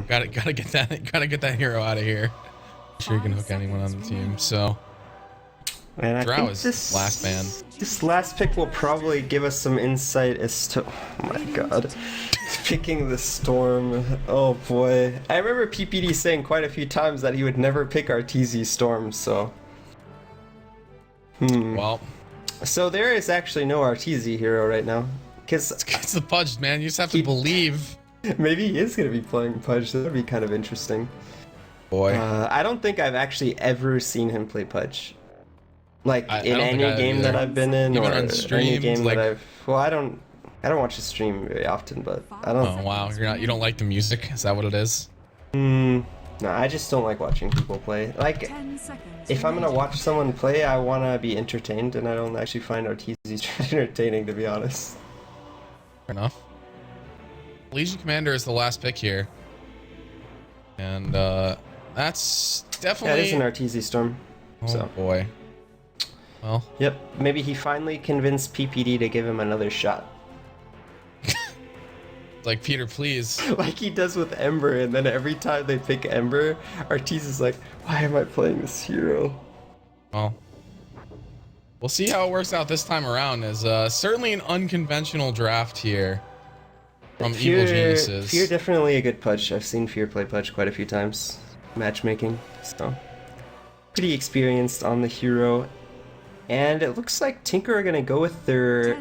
Gotta get that hero out of here. I'm sure you can hook anyone on the team. So And I Drow think is this last ban. This last pick will probably give us some insight as to. Oh my god. Picking the Storm. Oh boy. I remember PPD saying quite a few times that he would never pick Arteezy Storm, so. Well, So there is actually no Arteezy hero right now. Because it's the Pudge, man. You just have to believe. maybe he is going to be playing Pudge. That would be kind of interesting. Boy. I don't think I've actually ever seen him play Pudge. Like I in don't think any I have game either. that I've been in, Even or on any streams, game like- that I've. Well, I don't watch his stream very often, but I don't. Oh wow, you don't like the music? Is that what it is? No, I just don't like watching people play. Like, if I'm gonna watch someone play, I wanna be entertained, and I don't actually find Arteezy entertaining, to be honest. Fair enough. Legion Commander is the last pick here, and that's Yeah, definitely. it is an Arteezy Storm. Oh So. boy. Well, Yep, maybe he finally convinced PPD to give him another shot. like Peter, please. Like he does with Ember, and then every time they pick Ember, Arteezy's like, why am I playing this hero? Well, we'll see how it works out this time around. Is certainly an unconventional draft here from Evil Geniuses. Fear definitely a good Pudge. I've seen Fear play Pudge quite a few times. Matchmaking, so pretty experienced on the hero. And it looks like Tinker are gonna go with their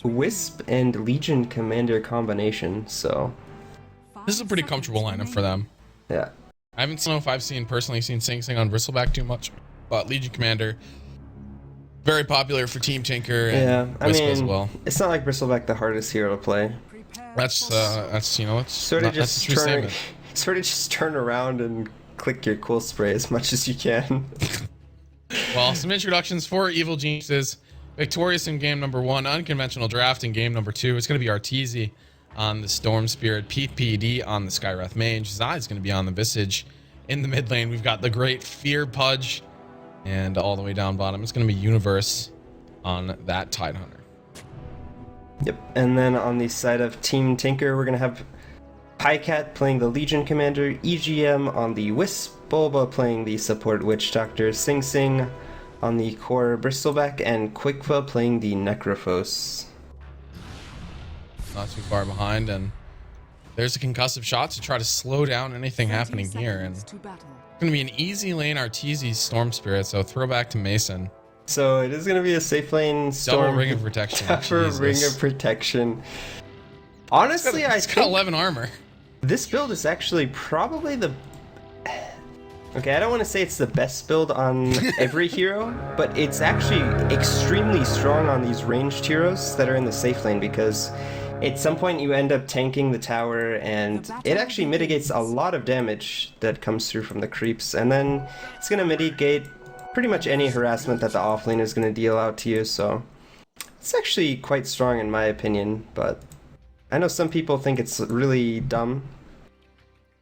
Wisp and Legion Commander combination, so This is a pretty comfortable lineup for them. yeah. I haven't know if I've personally seen Sing Sing on Bristleback too much, but Legion Commander very popular for Team Tinker and Yeah, I Wisp mean, as well. it's not like Bristleback the hardest hero to play. That's you know, it's Sort of that's a just true statement. turn around and click your cool spray as much as you can. Well, some introductions for Evil Geniuses. Victorious in game number 1, unconventional draft in game number 2. It's going to be Arteezy on the Storm Spirit, PPD on the Skywrath Mage, Zai is going to be on the Visage. In the mid lane, we've got the great Fear Pudge, and all the way down bottom, it's going to be Universe on that Tidehunter. Yep, and then on the side of Team Tinker, we're gonna have Pycat playing the Legion Commander, EGM on the Wisp, Bulba playing the support Witch Doctor, Sing Sing on the core Bristleback, and Quickva playing the Necrophos. Not too far behind, and there's a concussive shot to try to slow down anything happening here. And it's going to be an easy lane Arteezy Storm Spirit, so throwback to Mason. So it is gonna be a safe lane Storm. Double Ring of Protection. Double Ring of Protection. Honestly, I It's got think 11 armor. this build is actually probably the... Okay, I don't want to say it's the best build on every hero, but it's actually extremely strong on these ranged heroes that are in the safe lane, because at some point you end up tanking the tower, and it actually mitigates a lot of damage that comes through from the creeps, and then it's going to mitigate pretty much any harassment that the offlane is going to deal out to you, so it's actually quite strong in my opinion, but I know some people think it's really dumb,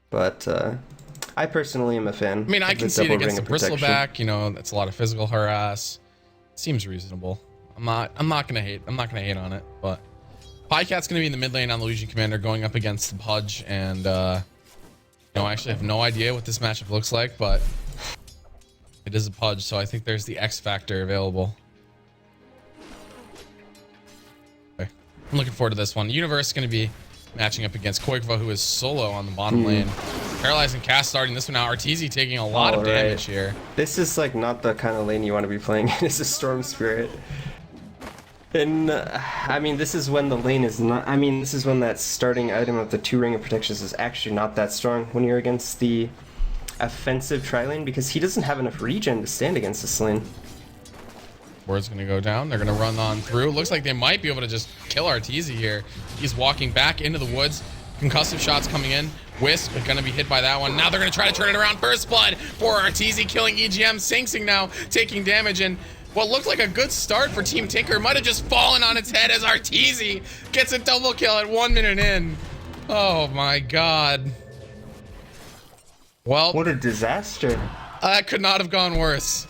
but I personally am a fan. I mean, I of can see it double against the ring of protection. Bristleback. You know, that's a lot of physical harass. Seems reasonable. I'm not gonna hate on it. But Pycat's gonna be in the mid lane on the Legion Commander, going up against the Pudge, and I actually have no idea what this matchup looks like, but it is a Pudge, so I think there's the X factor available. Okay. I'm looking forward to this one. Universe is gonna be matching up against Koikva, who is solo on the bottom lane. Paralyzing cast starting this one out. Arteezy taking a lot of damage here. This is like not the kind of lane you want to be playing in. It's a Storm Spirit. And I mean, this is when the lane is not... I mean, this is when that starting item of the 2 Ring of Protections is actually not that strong when you're against the offensive tri-lane, because he doesn't have enough regen to stand against this lane. Word's gonna go down. They're gonna run on through. Looks like they might be able to just kill Arteezy here. He's walking back into the woods. Concussive shots coming in. Wisp gonna be hit by that one. Now they're gonna try to turn it around. First blood for Arteezy, killing EGM. Sing Sing now taking damage, and what looked like a good start for Team Tinker might have just fallen on its head as Arteezy gets a double kill at 1 minute in. Oh my god. Well, What a disaster. that could not have gone worse.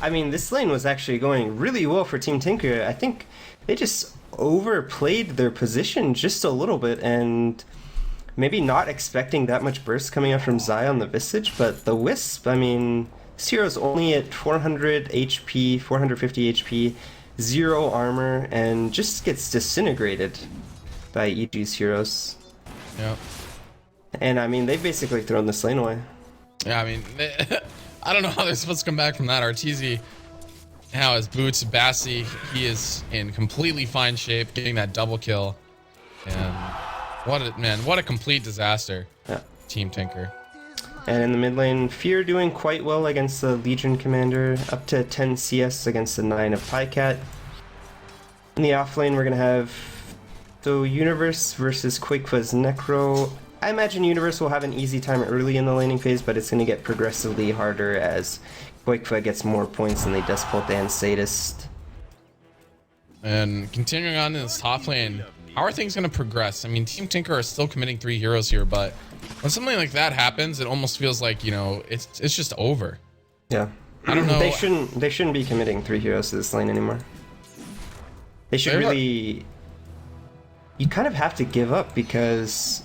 I mean, this lane was actually going really well for Team Tinker. I think they just overplayed their position just a little bit, and maybe not expecting that much burst coming out from Zai on the Visage, but the Wisp, I mean, this hero's only at 400 HP, 450 HP, 0 armor, and just gets disintegrated by EG's heroes. Yeah. And I mean, they've basically thrown this lane away. Yeah, I mean, I don't know how they're supposed to come back from that. Arteezy now has boots. Bassi, he is in completely fine shape, getting that double kill. And what a complete disaster. Yeah. Team Tinker. And in the mid lane, Fear doing quite well against the Legion Commander, up to 10 CS against the 9 of Pycat. In the off lane, we're going to have Universe versus Quakefa's Necro. I imagine Universe will have an easy time early in the laning phase, but it's going to get progressively harder as Quakefa gets more points than the Despot and Sadist. And continuing on in this top lane, how are things going to progress? I mean, Team Tinker are still committing 3 heroes here, but when something like that happens, it almost feels like, you know, it's just over. Yeah. I don't know. They shouldn't be committing 3 heroes to this lane anymore. They should really... You kind of have to give up because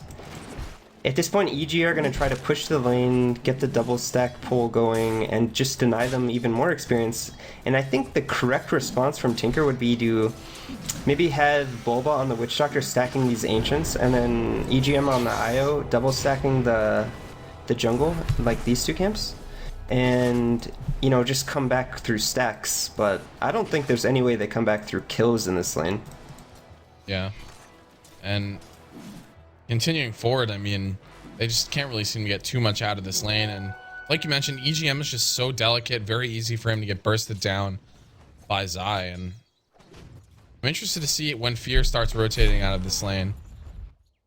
at this point, EG are going to try to push the lane, get the double stack pull going, and just deny them even more experience. And I think the correct response from Tinker would be to maybe have Bulba on the Witch Doctor stacking these Ancients, and then EGM on the IO double stacking the jungle, like these 2 camps. And, you know, just come back through stacks. But I don't think there's any way they come back through kills in this lane. Yeah. And continuing forward, I mean, they just can't really seem to get too much out of this lane. And like you mentioned, EGM is just so delicate, very easy for him to get bursted down by Zai. And I'm interested to see when Fear starts rotating out of this lane,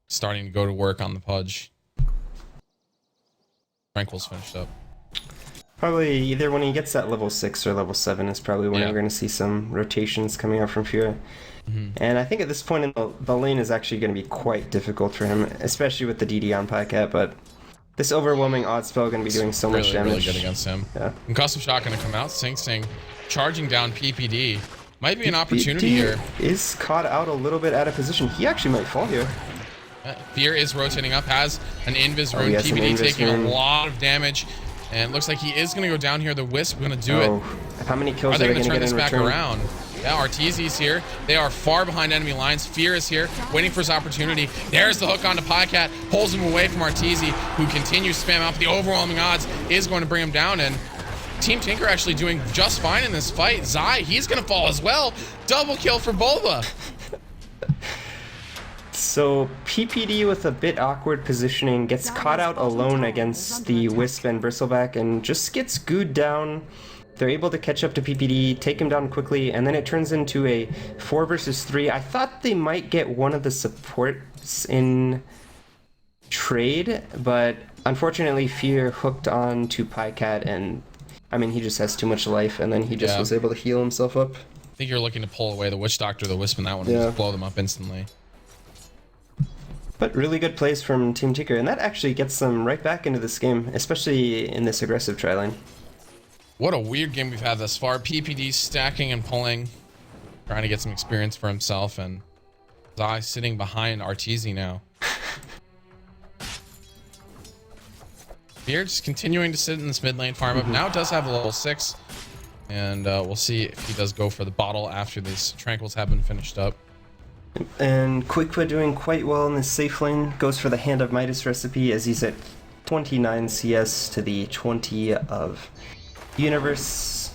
starting to go to work on the Pudge. Tranquil's finished up. Probably either when he gets that level 6 or level 7 is probably when we're going to see some rotations coming out from Fear. And I think at this point in the lane is actually going to be quite difficult for him, especially with the DD on Pycat, but this overwhelming odd spell going to be doing so much damage. Really good against him. Yeah. Concussive shot going to come out. Sing Sing charging down PPD. Might be an opportunity here. Is caught out a little bit out of position. He actually might fall here. Fear is rotating up, has an Invis rune. PPD taking a lot of damage. And it looks like he is going to go down here. The Wisp going to do it. How many kills are they going to turn get this in back return? around? Yeah, Arteezy's here. They are far behind enemy lines. Fear is here, waiting for his opportunity. There's the hook onto Pycat, pulls him away from Arteezy, who continues to spam out. The overwhelming odds is going to bring him down, and Team Tinker actually doing just fine in this fight. Zai, he's going to fall as well. Double kill for Bulba. So PPD with a bit awkward positioning gets caught out alone against the Wisp and Bristleback and just gets gooed down. They're able to catch up to PPD, take him down quickly, and then it turns into a 4 versus 3. I thought they might get one of the supports in trade, but unfortunately Fear hooked on to Pycat, and I mean, he just has too much life, and then he just was able to heal himself up. I think you're looking to pull away the Witch Doctor, the Wisp in that one, and just blow them up instantly. But really good plays from Team Tinker, and that actually gets them right back into this game, especially in this aggressive tri lane. What a weird game we've had thus far. PPD stacking and pulling, trying to get some experience for himself, and Zai sitting behind Arteezy now. Fear just continuing to sit in this mid lane farm up. Now does have a level 6, and we'll see if he does go for the bottle after these Tranquils have been finished up. And Quakefa doing quite well in this safe lane, goes for the Hand of Midas recipe as he's at 29 CS to the 20 of Universe.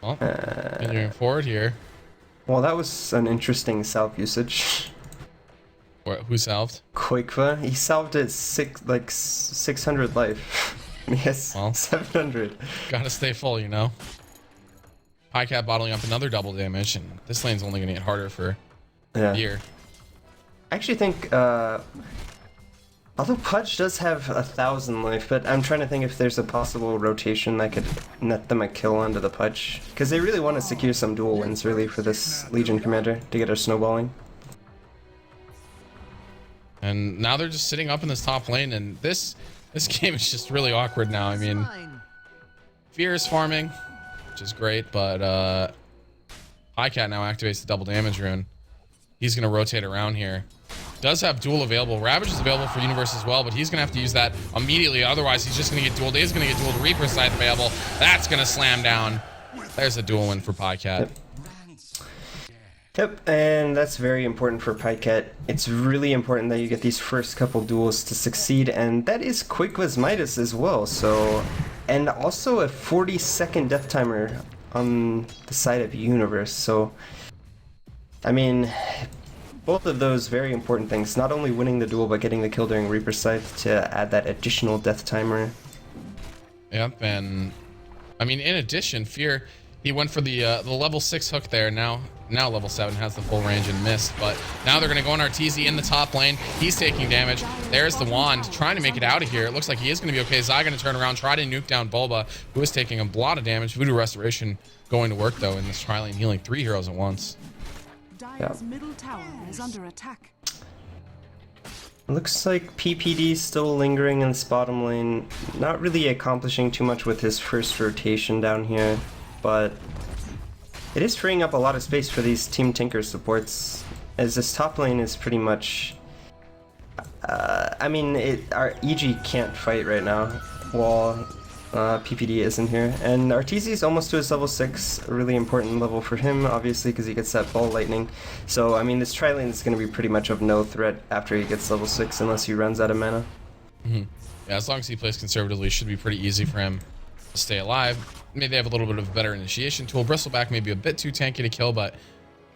Well, continuing forward here. Well, that was an interesting salve usage. Who salved? Quakefa. He salved at 600 life. Yes, well, 700. Gotta stay full, you know. Pycat bottling up another double damage, and this lane's only gonna get harder for Fear. I actually think, although Pudge does have 1,000 life, but I'm trying to think if there's a possible rotation that could net them a kill onto the Pudge. Because they really want to secure some dual wins, really, for this Legion Commander to get her snowballing. And now they're just sitting up in this top lane, and this game is just really awkward now. I mean, Fear is farming, which is great, but Pycat now activates the double damage rune. he's going to rotate around here. Does have duel available. Ravage is available for Universe as well, but he's going to have to use that immediately. Otherwise, he's just going to get dueled. He's going to get dueled. Reaper side available. That's going to slam down. There's a duel win for Pycat. Yep, and that's very important for Pycat. It's really important that you get these first couple duels to succeed, and that is quick as Midas as well. So, and also a 40-second death timer on the side of Universe. So, I mean, both of those very important things. Not only winning the duel, but getting the kill during Reaper Scythe to add that additional death timer. Yep, and I mean, in addition, Fear, he went for the level 6 hook there. Now level 7 has the full range and missed, but now they're going to go on Arteezy in the top lane. He's taking damage. There's the wand, trying to make it out of here. It looks like he is going to be okay. Zai going to turn around, try to nuke down Bulba, who is taking a lot of damage. Voodoo Restoration going to work, though, in this tri-lane, healing 3 heroes at once. Dire's middle tower is under attack. Looks like PPD still lingering in this bottom lane. Not really accomplishing too much with his first rotation down here, but it is freeing up a lot of space for these Team Tinker supports, as this top lane is pretty much... I mean, our EG can't fight right now, while PPD isn't here. And Arteezy is almost to his level 6, a really important level for him, obviously, because he gets that ball lightning. So, I mean, this tri-lane is going to be pretty much of no threat after he gets level 6, unless he runs out of mana. Yeah, as long as he plays conservatively, it should be pretty easy for him to stay alive. Maybe they have a little bit of a better initiation tool. Bristleback may be a bit too tanky to kill, but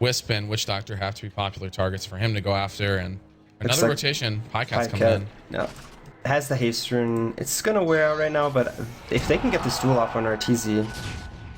Wisp and Witch Doctor have to be popular targets for him to go after. And another rotation, Pycat's coming in. Yeah. Has the haste rune. It's going to wear out right now, but if they can get this duel off on Arteezy...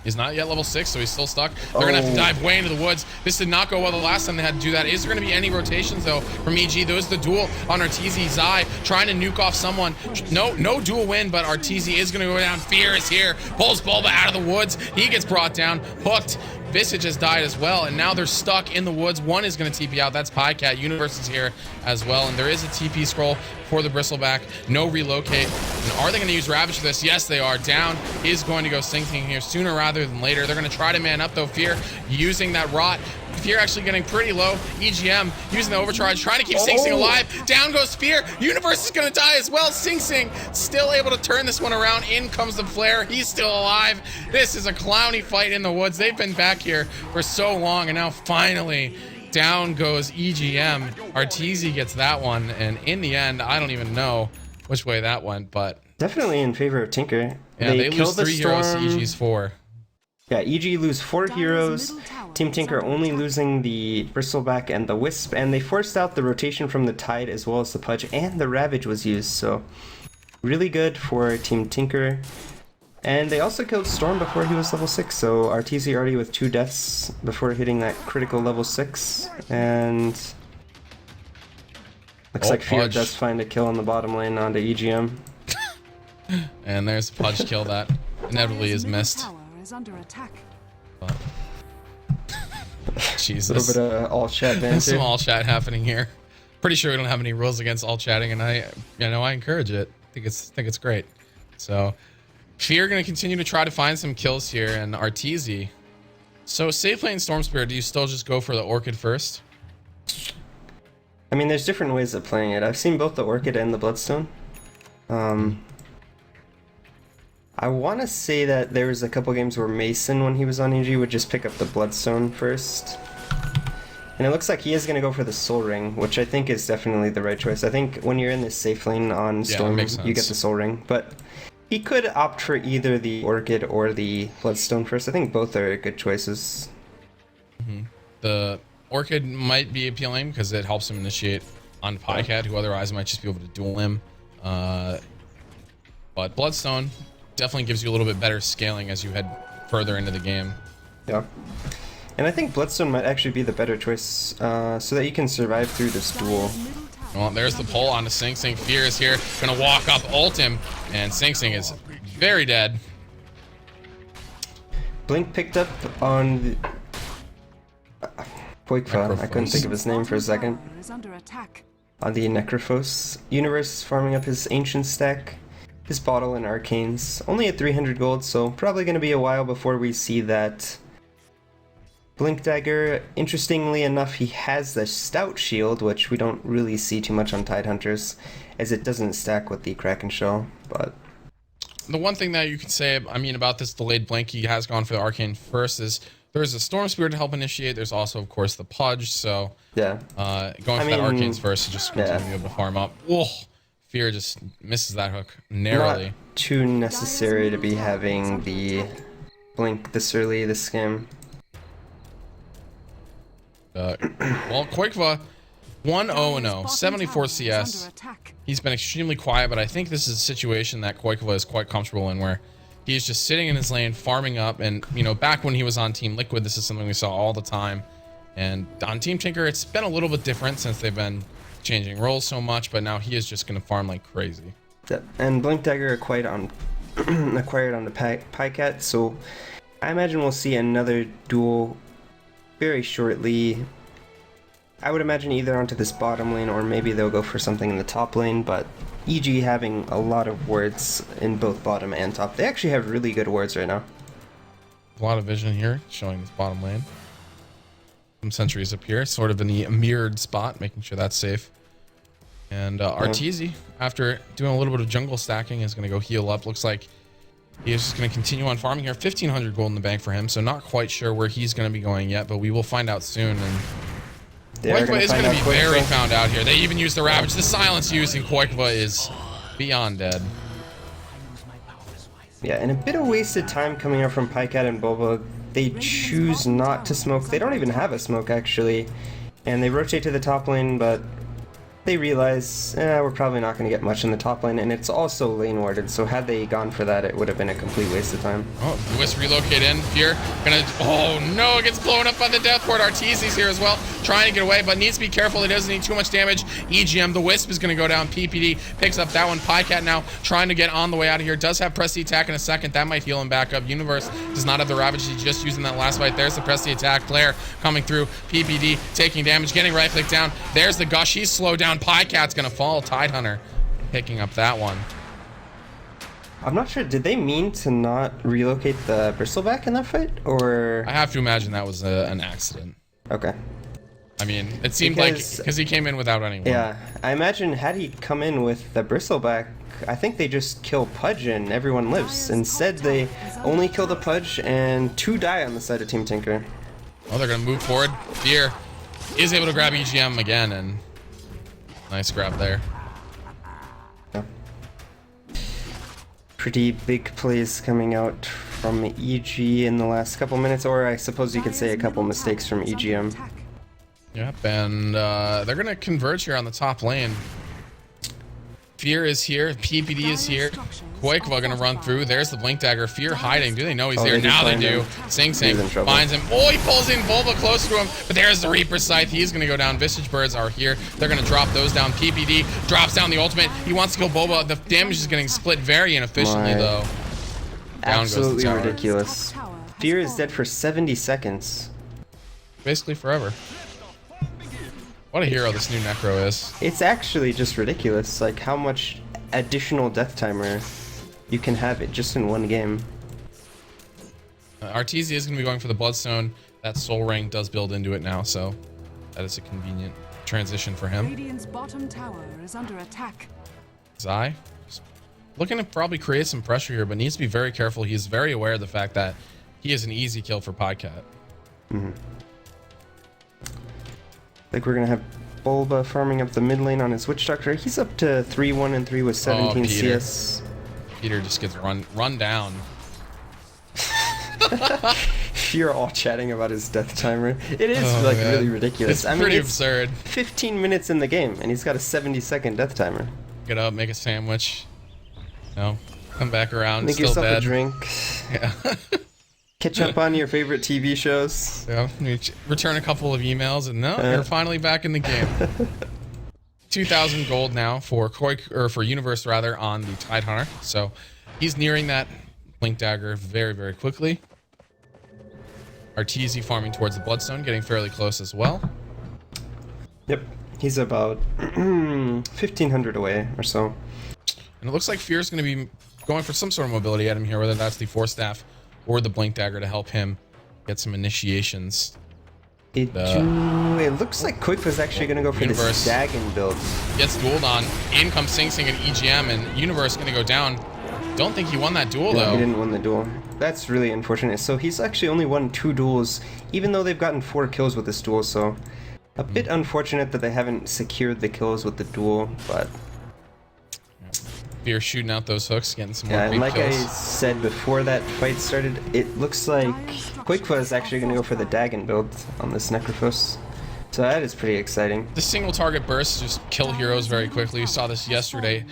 He's not yet level 6, so he's still stuck. They're going to have to dive way into the woods. This did not go well the last time they had to do that. Is there going to be any rotations, though, from EG? There's the duel on Arteezy. Zai trying to nuke off someone. No duel win, but Arteezy is going to go down. Fear is here. Pulls Bulba out of the woods. He gets brought down. Hooked. Visage has died as well, and now they're stuck in the woods. One is going to TP out. That's Pycat. Universe is here as well, and there is a TP scroll for the Bristleback. No relocate. And are they going to use Ravage for this? Yes, they are. Down is going to go Sing Sing here sooner rather than later. They're going to try to man up, though. Fear using that rot. Fear actually getting pretty low. EGM using the overcharge, trying to keep Sing Sing alive. Down goes Fear. Universe is going to die as well. Sing Sing still able to turn this one around. In comes the Flare. He's still alive. This is a clowny fight in the woods. They've been back here for so long, and now finally down goes EGM. Arteezy gets that one, and in the end, I don't even know which way that went, but definitely in favor of Tinker. Yeah, they lose 3 heroes to EG's 4. Yeah, EG lose 4 heroes. Team Tinker only losing the Bristleback and the Wisp, and they forced out the rotation from the Tide as well as the Pudge, and the Ravage was used, so really good for Team Tinker. And they also killed Storm before he was level 6, so Arteezy already with 2 deaths before hitting that critical level 6, and looks like Fear Pudge does find a kill on the bottom lane onto EGM. And there's the Pudge kill that inevitably is missed. Is under attack. Jesus. A little bit of all chat banter. Some all chat happening here. Pretty sure we don't have any rules against all chatting, and I encourage it. I think it's great. So Fear gonna continue to try to find some kills here, and Arteezy. So safe lane Storm Spirit, do you still just go for the Orchid first? I mean, there's different ways of playing it. I've seen both the Orchid and the Bloodstone. I want to say that there was a couple games where Mason, when he was on EG, would just pick up the Bloodstone first. And it looks like he is going to go for the Soul Ring, which I think is definitely the right choice. I think when you're in this safe lane on Storm, you get the Soul Ring. But he could opt for either the Orchid or the Bloodstone first. I think both are good choices. The Orchid might be appealing because it helps him initiate on Pycat, who otherwise might just be able to duel him. But Bloodstone definitely gives you a little bit better scaling as you head further into the game. Yeah. And I think Bloodstone might actually be the better choice so that you can survive through this duel. Well, there's the pull on the Sing Sing. Fear is here, gonna walk up, ult him, and Sing Sing is very dead. Blink picked up on the... Poikva, I couldn't think of his name for a second. On the Necrophos. Universe farming up his Ancient stack. His bottle and arcanes. Only at 300 gold, so probably going to be a while before we see that Blink Dagger, interestingly enough, he has the Stout Shield, which we don't really see too much on Tidehunters, as it doesn't stack with the Kraken Shell, but... The one thing that you can say, I mean, about this delayed blink he has gone for the Arcane first is there's a Storm Spirit to help initiate. There's also, of course, the Pudge, so... Yeah. Going for that Arcane's first to just continue to be able to farm up. Whoa! Fear just misses that hook narrowly. Not too necessary to be having the blink this early this game. Well, Koikva, 1-0-0, 74 CS. He's been extremely quiet, but I think this is a situation that Koikva is quite comfortable in, where he's just sitting in his lane, farming up. And, you know, back when he was on Team Liquid, this is something we saw all the time. And on Team Tinker, it's been a little bit different since they've been changing roles so much, but now he is just going to farm like crazy. Yep. And Blink Dagger acquired on the Pycat, so I imagine we'll see another duel very shortly. I would imagine either onto this bottom lane or maybe they'll go for something in the top lane, but EG having a lot of wards in both bottom and top. They actually have really good wards right now. A lot of vision here showing this bottom lane. Some sentries up here, sort of in the mirrored spot, making sure that's safe. And Arteezy, after doing a little bit of jungle stacking, is going to go heal up. Looks like he is just going to continue on farming here. 1,500 gold in the bank for him, so not quite sure where he's going to be going yet, but we will find out soon. And Koikva is going to be very found out here. They even use the Ravage. The silence using Koikva is beyond dead. Yeah, and a bit of wasted time coming up from Pycat and Boba. They choose not to smoke. They don't even have a smoke, actually. And they rotate to the top lane, but they realize, we're probably not going to get much in the top lane, and it's also lane warded, so had they gone for that, it would have been a complete waste of time. Oh, Lewis relocate in. Fear gonna, oh no, it gets blown up by the death ward. Arteezy's here as well, trying to get away, but needs to be careful. He doesn't need too much damage. EGM, the Wisp is gonna go down. PPD picks up that one. Pycat now trying to get on the way out of here. Does have press the attack in a second. That might heal him back up. Universe does not have the Ravage. He's just using that last fight. There's the press the attack. Claire coming through. PPD taking damage, getting right click down. There's the Gush. He's slowed down. Pycat's gonna fall. Tidehunter picking up that one. I'm not sure, did they mean to not relocate the Bristleback in that fight, or? I have to imagine that was an accident. Okay. I mean, it seemed because he came in without anyone. Yeah, I imagine had he come in with the Bristleback, I think they just kill Pudge and everyone lives. Instead, they only kill the Pudge and 2 die on the side of Team Tinker. Oh, they're gonna move forward. Fear is able to grab EGM again, and nice grab there. Yeah. Pretty big plays coming out from EG in the last couple minutes, or I suppose you could say a couple mistakes from EGM. Yep, and they're gonna converge here on the top lane. Fear is here, PPD is here. Koikva gonna run through. There's the Blink Dagger. Fear hiding. Do they know he's here? Now they do. Sing Sing finds him. Oh, he pulls in Volva close to him. But there's the Reaper Scythe. He's gonna go down. Visage Birds are here. They're gonna drop those down. PPD drops down the ultimate. He wants to kill Boba. The damage is getting split very inefficiently though. Down Absolutely goes the tower. ridiculous. Fear is dead for 70 seconds. Basically forever. What a hero this new Necro is. It's actually just ridiculous, like how much additional death timer you can have it just in one game. Arteezy is going to be going for the Bloodstone. That Soul Ring does build into it now, so that is a convenient transition for him. Radiant's bottom tower is under attack. Zai looking to probably create some pressure here, but needs to be very careful. He's very aware of the fact that he is an easy kill for Pycat. Mm-hmm. Like we're gonna have Bulba farming up the mid lane on his Witch Doctor. He's up to 3-1-3 with 17 CS. Peter just gets run down. You're all chatting about his death timer. It is really ridiculous. It's pretty absurd. 15 minutes in the game, and he's got a 70-second death timer. Get up, make a sandwich. No, come back around. Make still yourself dead. a drink. Yeah. Catch up on your favorite TV shows. Yeah. Return a couple of emails, and no, you're finally back in the game. 2,000 gold now for for Universe rather on the Tidehunter. So he's nearing that Blink Dagger very, very quickly. Arteezy farming towards the Bloodstone, getting fairly close as well. Yep, he's about 1,500 away or so. And it looks like Fear's going to be going for some sort of mobility item here, whether that's the Force Staff or the Blink Dagger to help him get some initiations. It looks like Quick was actually going to go for Universe this Dagon build. gets dueled on. In comes Sing Sing and EGM, and Universe going to go down. Don't think he won that duel, No, though. he didn't win the duel. That's really unfortunate. So he's actually only won 2 duels, even though they've gotten 4 kills with this duel. So a bit unfortunate that they haven't secured the kills with the duel, but... Fear shooting out those hooks, getting some more Yeah, and like kills. I said before that fight started, it looks like Quakefa is actually going to go for the Dagon build on this Necrophos. So that is pretty exciting. The single target bursts just kill heroes very quickly. We saw this yesterday.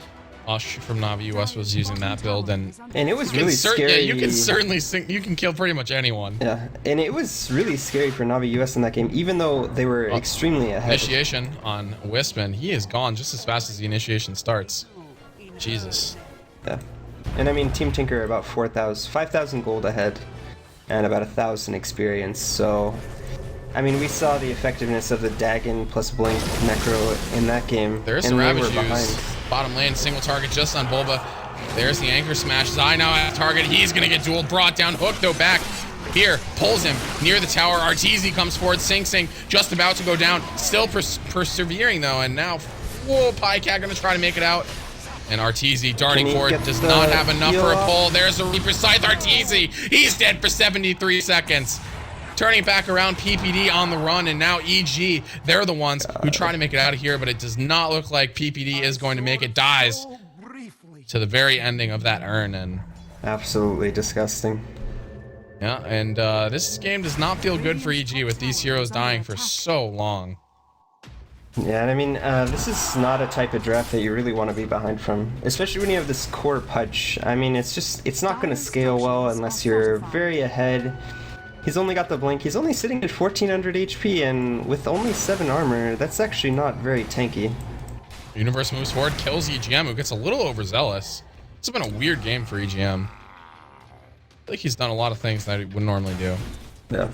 Osh from Navi US was using that build, and it was really scary. Yeah, you can certainly you can kill pretty much anyone. Yeah, and it was really scary for Navi US in that game, even though they were extremely ahead. Initiation on Wispin, he is gone just as fast as the initiation starts. Jesus. Yeah, and I mean Team Tinker are about 5,000 gold ahead, and about 1,000 experience. So, I mean, we saw the effectiveness of the Dagon plus Blink Necro in that game. There's and some Ravage they were behind. use. Bottom lane, single target just on Bulba. There's the anchor smash. Zai now at target. He's gonna get dueled. Brought down. Hook though back. Here, pulls him near the tower. Arteezy comes forward. Sing Sing just about to go down. Still persevering though, and now, whoa, Pycat gonna try to make it out. And Arteezy darting forward does not have enough for a pull. There's a Reaper Scythe. Arteezy, he's dead for 73 seconds. Turning back around, PPD on the run, and now EG, they're the ones who try to make it out of here, but it does not look like PPD is going to make it. Dies to the very ending of that urn, and absolutely disgusting. yeah, and this game does not feel good for EG with these heroes dying for so long. Yeah, and I mean, this is not a type of draft that you really want to be behind from, especially when you have this core punch. I mean, it's not going to scale well unless you're very ahead. He's only got the blink. He's only sitting at 1400 HP, and with only 7 armor, that's actually not very tanky. Universe moves forward, kills EGM, who gets a little overzealous. It's been a weird game for EGM. I think he's done a lot of things that he wouldn't normally do. Yeah.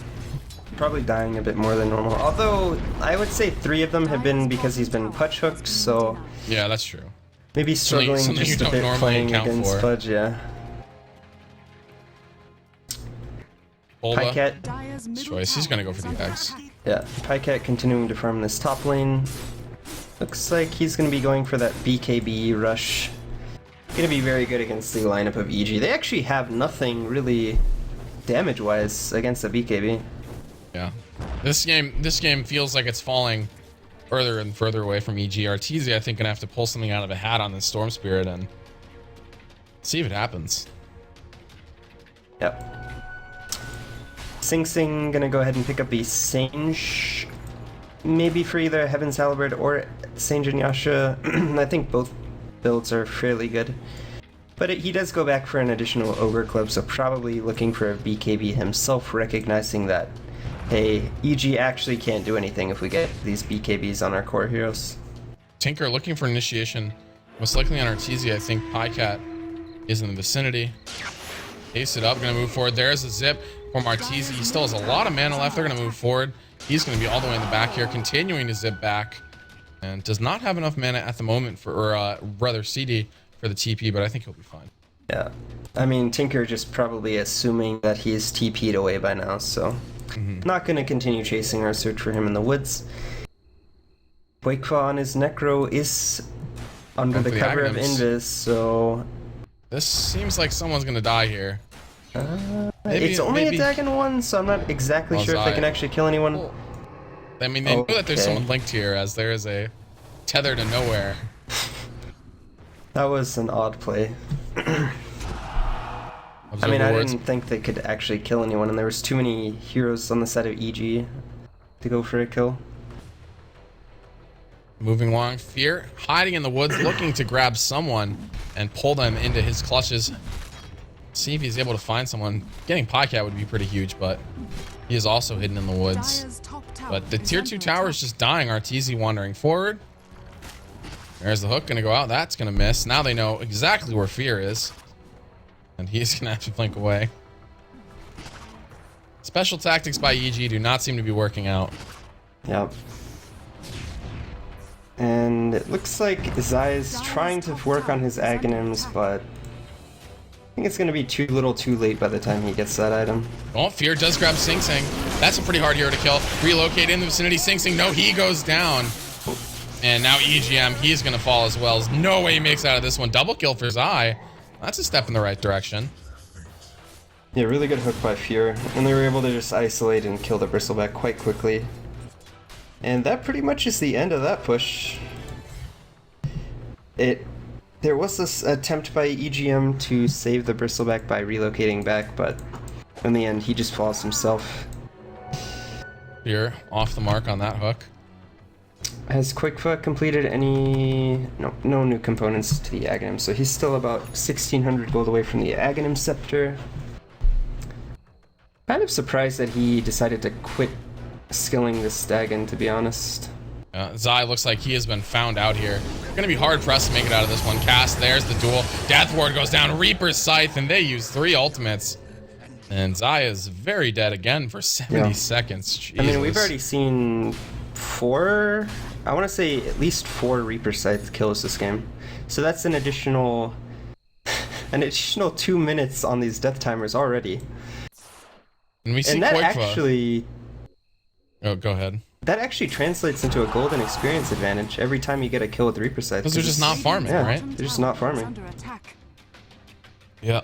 Probably dying a bit more than normal. Although, I would say 3 of them have been because he's been punch hooked, so... Yeah, that's true. Maybe struggling something just you a don't bit normally playing account against for. Fudge, yeah. Bulba, Pycat. choice. He's gonna go for the X. Yeah, Pycat continuing to farm this top lane. Looks like he's going to be going for that BKB rush. Going to be very good against the lineup of EG. They actually have nothing really damage-wise against the BKB. Yeah, this game feels like it's falling further and further away from EG. Arteezy, I think, gonna have to pull something out of a hat on this Storm Spirit and see if it happens. Yep. Sing Sing gonna go ahead and pick up the Sange, maybe for either Heaven's Halberd or Sange and Yasha. I think both builds are fairly good. But he does go back for an additional Ogre Club, so probably looking for a BKB himself, recognizing that, hey, EG actually can't do anything if we get these BKBs on our core heroes. Tinker looking for initiation, most likely on Arteezy. I think Pycat is in the vicinity. Ace it up, gonna move forward. There's a zip from Arteezy. He still has a lot of mana left. They're gonna move forward. He's gonna be all the way in the back here, continuing to zip back, and does not have enough mana at the moment for, or rather CD for the TP, but I think he'll be fine. Yeah, I mean, Tinker just probably assuming that he's TP'd away by now, so not gonna continue chasing our search for him in the woods. Quakefa on his Necro is under the cover of Invis, so... This seems like someone's gonna die here. It's only a Dagon one, so I'm not exactly sure if they can actually kill anyone. Well, I mean, they know that there's someone linked here, as there is a tether to nowhere. That was an odd play. I mean, I didn't think they could actually kill anyone, and there was too many heroes on the side of EG to go for a kill. Moving along, Fear hiding in the woods, looking to grab someone and pull them into his clutches. See if he's able to find someone. Getting Pycat would be pretty huge, but he is also hidden in the woods. But the tier 2 tower is just dying. Arteezy wandering forward. There's the hook, gonna go out. That's gonna miss. Now they know exactly where Fear is, and he's gonna have to blink away. Special tactics by EG do not seem to be working out. Yep. And it looks like Zai is trying to work on his Aghanims, but I think it's going to be too little too late by the time he gets that item. Oh, Fear does grab Sing Sing. That's a pretty hard hero to kill. Relocate in the vicinity. Sing Sing, no, he goes down. And now EGM, he's going to fall as well. There's no way he makes out of this one. Double kill for Zai. That's a step in the right direction. Yeah, really good hook by Fear. And they were able to just isolate and kill the Bristleback quite quickly. And that pretty much is the end of that push. There was this attempt by EGM to save the Bristleback by relocating back, but in the end, he just falls himself. Fear off the mark on that hook. Has Quickfoot completed any... No new components to the Aghanim, so he's still about 1,600 gold away from the Aghanim Scepter. Kind of surprised that he decided to quit skilling this Dagon, to be honest. Zai looks like he has been found out here. Gonna be hard for us to make it out of this one. Cast, there's the duel. Death Ward goes down. Reaper's Scythe, and they use 3 ultimates. And Zai is very dead again for 70 seconds. Jesus. I mean, we've already seen 4... I want to say at least 4 Reaper Scythe kills this game. So that's an additional 2 minutes on these death timers already. And we see and that Koikva. actually... Oh, go ahead. That actually translates into a golden experience advantage every time you get a kill with Reaper Scythe. Because they're just not farming, right? They're just not farming. Yeah,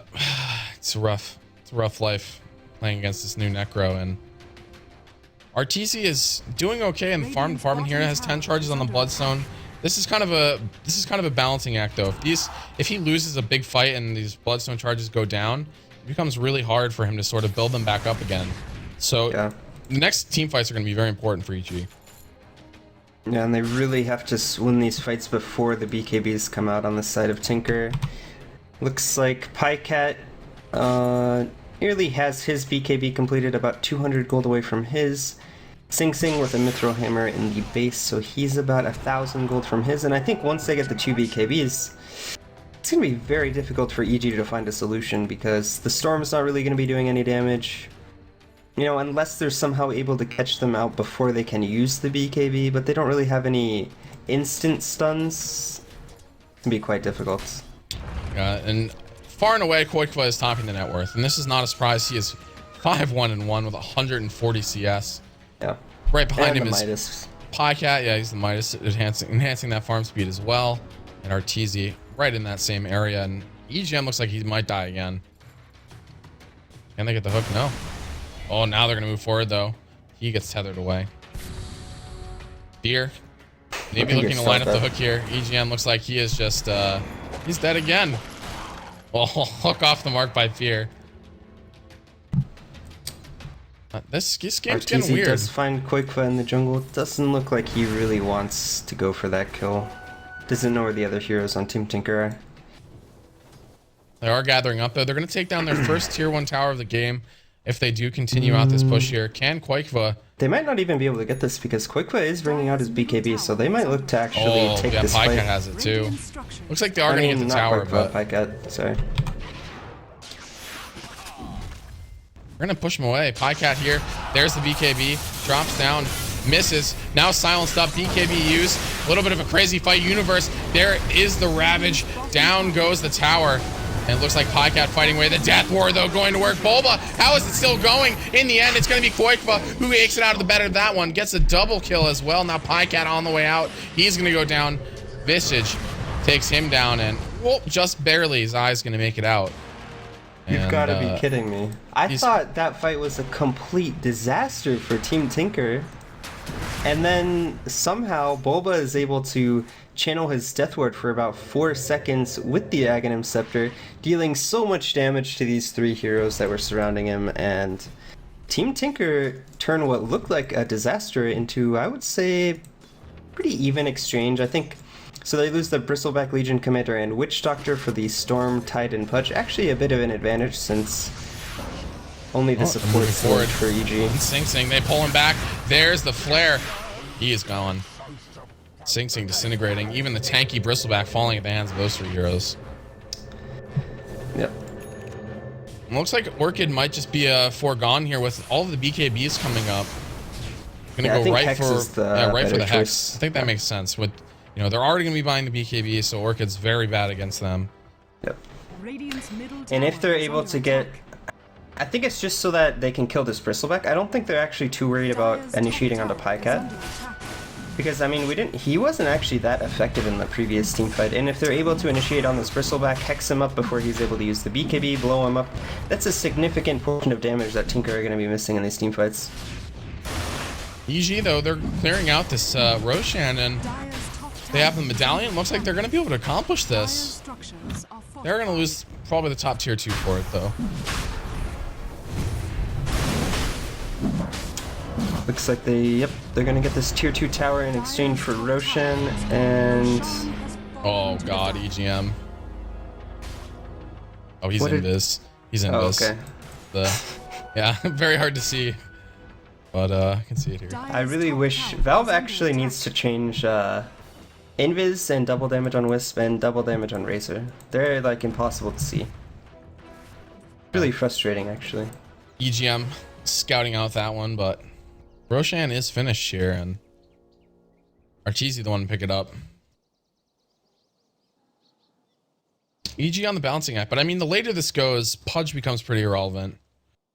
it's rough. It's a rough life playing against this new Necro, and RTZ is doing okay in the farm department here. It has 10 charges on the Bloodstone. This is kind of a balancing act though. If he loses a big fight and these Bloodstone charges go down, it becomes really hard for him to sort of build them back up again. So the next team fights are going to be very important for EG. Yeah, and they really have to win these fights before the BKBs come out on the side of Tinker. Looks like Pycat nearly has his BKB completed, about 200 gold away from his. Sing Sing with a Mithril Hammer in the base, so he's about 1,000 gold from his. And I think once they get the 2 BKBs, it's going to be very difficult for EG to find a solution, because the Storm's not really going to be doing any damage. You know, unless they're somehow able to catch them out before they can use the BKB, but they don't really have any instant stuns. It can be quite difficult. And far and away, Koikva is topping the net worth, and this is not a surprise. He is 5-1-1 with 140 CS. Yeah. Right behind him the is Midas. Pycat. Yeah, he's the Midas, enhancing that farm speed as well. And Arteezy right in that same area. And EGM looks like he might die again. Can they get the hook? No. Oh, now they're going to move forward, though. He gets tethered away. Fear. Maybe looking to line up the hook here. EGM looks like he is just, he's dead again. Oh, hook off the mark by Fear. This game's getting weird. Does find Koikva in the jungle. It doesn't look like he really wants to go for that kill. Doesn't know where the other heroes on Team Tinker are. They are gathering up, though. They're going to take down their first tier 1 tower of the game if they do continue out this push here. Can Koikva... They might not even be able to get this because Koikva is bringing out his BKB, so they might look to actually take this fight. Pycat has it too. Looks like they are going to get the tower, Koikva, but... Pycat, sorry. We're going to push him away. Pycat here. There's the BKB. Drops down. Misses. Now silenced up. BKB used. A little bit of a crazy fight. Universe. There is the Ravage. Down goes the tower. And it looks like Pycat fighting away. The Death War, though, going to work. Bulba, how is it still going? In the end, it's going to be Koikva who aches it out of the better of that one. Gets a double kill as well. Now Pycat on the way out. He's going to go down. Visage takes him down. And, well, just barely. Zai's going to make it out. You've got to be kidding me. I thought that fight was a complete disaster for Team Tinker. And then somehow Bulba is able to channel his Death Ward for about 4 seconds with the Aghanim Scepter, dealing so much damage to these 3 heroes that were surrounding him, and Team Tinker turned what looked like a disaster into, I would say, pretty even exchange. I think so. They lose the Bristleback Legion Commander and Witch Doctor for the Storm, Tide, and Pudge. Actually a bit of an advantage since only the support forward for EG. Sing Sing, they pull him back. There's the flare. He is gone. Sing Sing disintegrating. Even the tanky Bristleback falling at the hands of those 3 heroes. Yep. It looks like Orchid might just be foregone here with all of the BKBs coming up. Gonna go right for the Hex. I think that makes sense. With they're already gonna be buying the BKB, so Orchid's very bad against them. Yep. And if they're able to get I think it's just so that they can kill this bristleback. I don't think they're actually too worried about initiating onto Pycat. Because, I mean, he wasn't actually that effective in the previous team fight, and if they're able to initiate on this bristleback, hex him up before he's able to use the BKB, blow him up, that's a significant portion of damage that Tinker are going to be missing in these team fights. EG, though, they're clearing out this Roshan, and they have the medallion. Looks like they're going to be able to accomplish this. They're going to lose probably the top tier 2 for it, though. Looks like they're gonna get this tier 2 tower in exchange for Roshan, and... Oh god, EGM. Oh, he's in this. He's in this. Okay. Yeah, very hard to see. But I can see it here. I really wish... Valve actually needs to change Invis and double damage on Wisp and double damage on Razor. They're like impossible to see. Really frustrating, actually. EGM scouting out that one, but Roshan is finished here, and Arteezy the one to pick it up. EG on the balancing act, but I mean, the later this goes, Pudge becomes pretty irrelevant.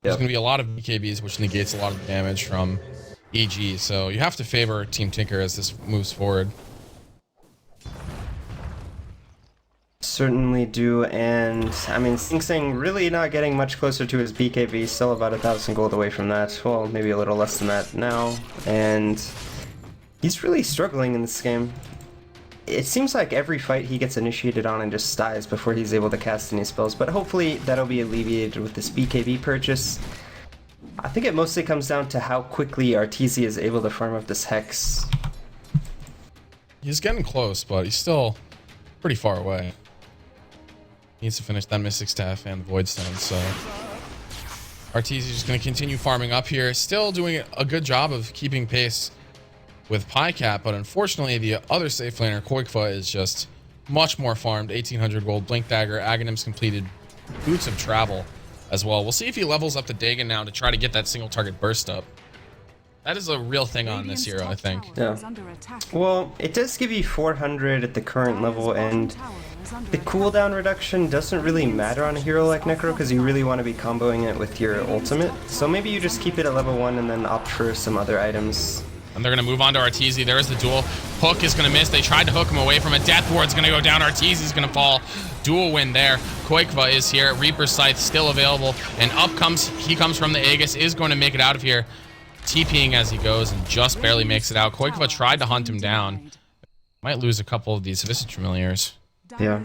There's going to be a lot of BKBs, which negates a lot of damage from EG, so you have to favor Team Tinker as this moves forward. Certainly do, and I mean, Sing Sing really not getting much closer to his BKB, still about 1,000 gold away from that. Well, maybe a little less than that now, and he's really struggling in this game. It seems like every fight he gets initiated on and just dies before he's able to cast any spells, but hopefully that'll be alleviated with this BKB purchase. I think it mostly comes down to how quickly Arteezy is able to farm up this Hex. He's getting close, but he's still pretty far away. Needs to finish that Mystic Staff and the Void Stone, so Arteezy just going to continue farming up here. Still doing a good job of keeping pace with Pycat, but unfortunately the other safe laner, Koikfa, is just much more farmed. 1,800 gold, Blink Dagger, Aghanim's completed, Boots of Travel as well. We'll see if he levels up the Dagon now to try to get that single target burst up. That is a real thing on this hero, I think. Yeah. Well, it does give you 400 at the current level, and the cooldown reduction doesn't really matter on a hero like Necro because you really want to be comboing it with your ultimate. So maybe you just keep it at level 1 and then opt for some other items. And they're going to move on to Arteezy. There's the duel. Hook is going to miss. They tried to hook him away from it. Death Ward's going to go down. Arteezy's going to fall. Duel win there. Koikva is here. Reaper's Scythe still available. And up he comes from the Aegis. Is going to make it out of here. TPing as he goes and just barely makes it out. Koikva tried to hunt him down. Might lose a couple of these Visage Familiars. Yeah.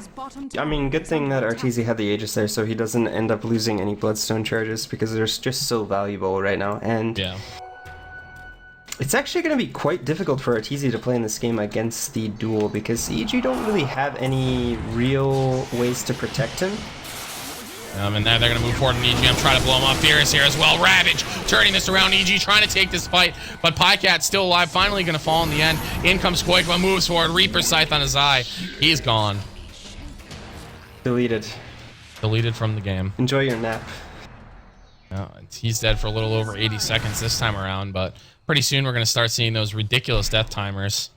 I mean, good thing that Arteezy had the Aegis there so he doesn't end up losing any Bloodstone charges because they're just so valuable right now. And yeah. It's actually going to be quite difficult for Arteezy to play in this game against the duel because EG don't really have any real ways to protect him. And now they're going to move forward on EGM, try to blow him off. Furious here as well. Ravage turning this around. EG trying to take this fight, but Pycat's still alive. Finally going to fall in the end. In comes Koikva, moves forward. Reaper Scythe on his eye. He's gone. Deleted. Deleted from the game. Enjoy your nap. He's dead for a little over 80 seconds this time around, but pretty soon we're going to start seeing those ridiculous death timers.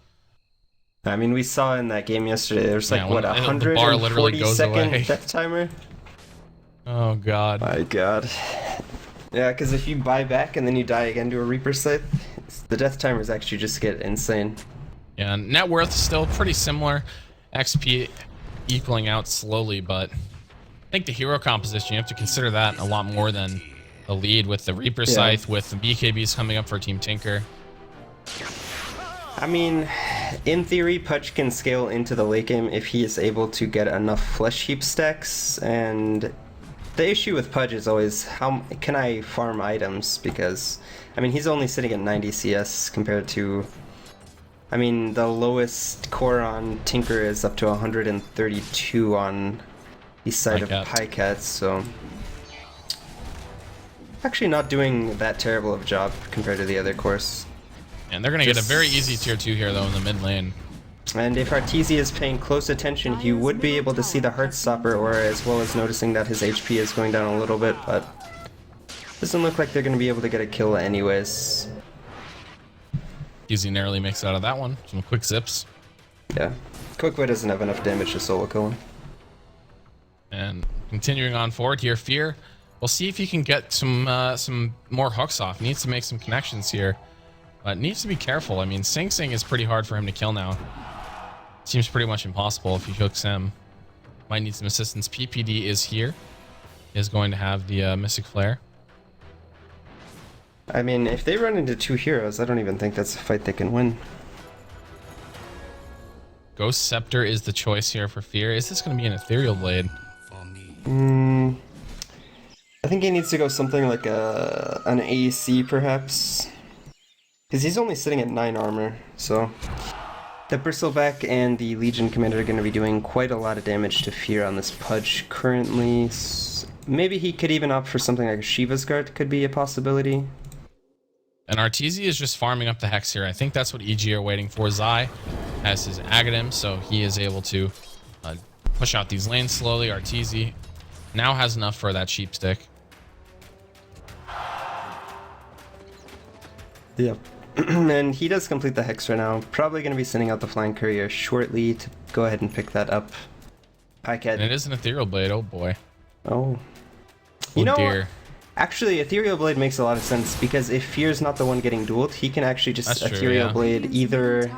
I mean, we saw in that game yesterday, there's like, what, 140-second death timer? Oh, God. My God. Yeah, because if you buy back and then you die again to a Reaper Scythe, the death timers actually just get insane. Yeah, net worth still pretty similar. XP equaling out slowly, but I think the hero composition, you have to consider that a lot more than the lead with the Reaper Scythe, with the BKBs coming up for Team Tinker. I mean, in theory, Pudge can scale into the late game if he is able to get enough flesh heap stacks, and the issue with Pudge is always how can I farm items, because I mean he's only sitting at 90 CS compared to, I mean, the lowest core on Tinker is up to 132 on the side of Pycat, so actually not doing that terrible of a job compared to the other cores. And they're going to get a very easy tier 2 here though in the mid lane. And if Arteezy is paying close attention, he would be able to see the Heartstopper, or as well as noticing that his HP is going down a little bit, but doesn't look like they're going to be able to get a kill anyways. Easy narrowly makes it out of that one. Some quick zips. Yeah. Koikva doesn't have enough damage to solo kill him. And continuing on forward here, Fear We'll see if he can get some more hooks off. Needs to make some connections here, but needs to be careful. I mean, Sing Sing is pretty hard for him to kill now. Seems pretty much impossible if he hooks him. Might need some assistance. PPD is here. Is going to have the Mystic Flare. I mean, if they run into 2 heroes, I don't even think that's a fight they can win. Ghost Scepter is the choice here for Fear. Is this going to be an Ethereal Blade? I think he needs to go something like an AEC, perhaps. Because he's only sitting at 9 armor, so... The Bristleback and the Legion Commander are going to be doing quite a lot of damage to Fear on this Pudge currently. Maybe he could even opt for something like a Shiva's Guard, could be a possibility. And Arteezy is just farming up the Hex here. I think that's what EG are waiting for. Zai has his Agadim, so he is able to push out these lanes slowly. Arteezy now has enough for that Sheep Stick. Yep. And he does complete the Hex right now. Probably going to be sending out the Flying Courier shortly to go ahead and pick that up. Pycat. And it is an Ethereal Blade. Oh boy. Oh. You know, dear. Actually, Ethereal Blade makes a lot of sense because if Fear's not the one getting dueled, he can actually just That's true, Ethereal yeah. Blade either.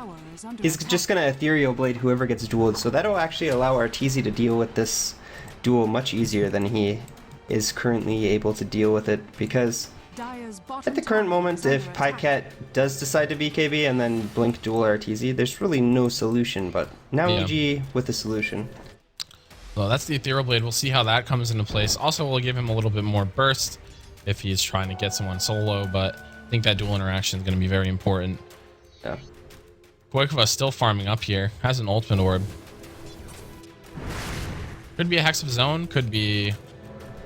He's just gonna Ethereal Blade whoever gets dueled, so that'll actually allow Arteezy to deal with this duel much easier than he is currently able to deal with it, because at the current moment, if Pycat does decide to BKB and then blink duel Arteezy, there's really no solution, but now EG with the solution. Well, that's the Ethereal Blade. We'll see how that comes into place. Also, we'll give him a little bit more burst if he's trying to get someone solo, but I think that dual interaction is going to be very important. Yeah. Goikova still farming up here. Has an ultimate orb. Could be a Hex of his own. Could be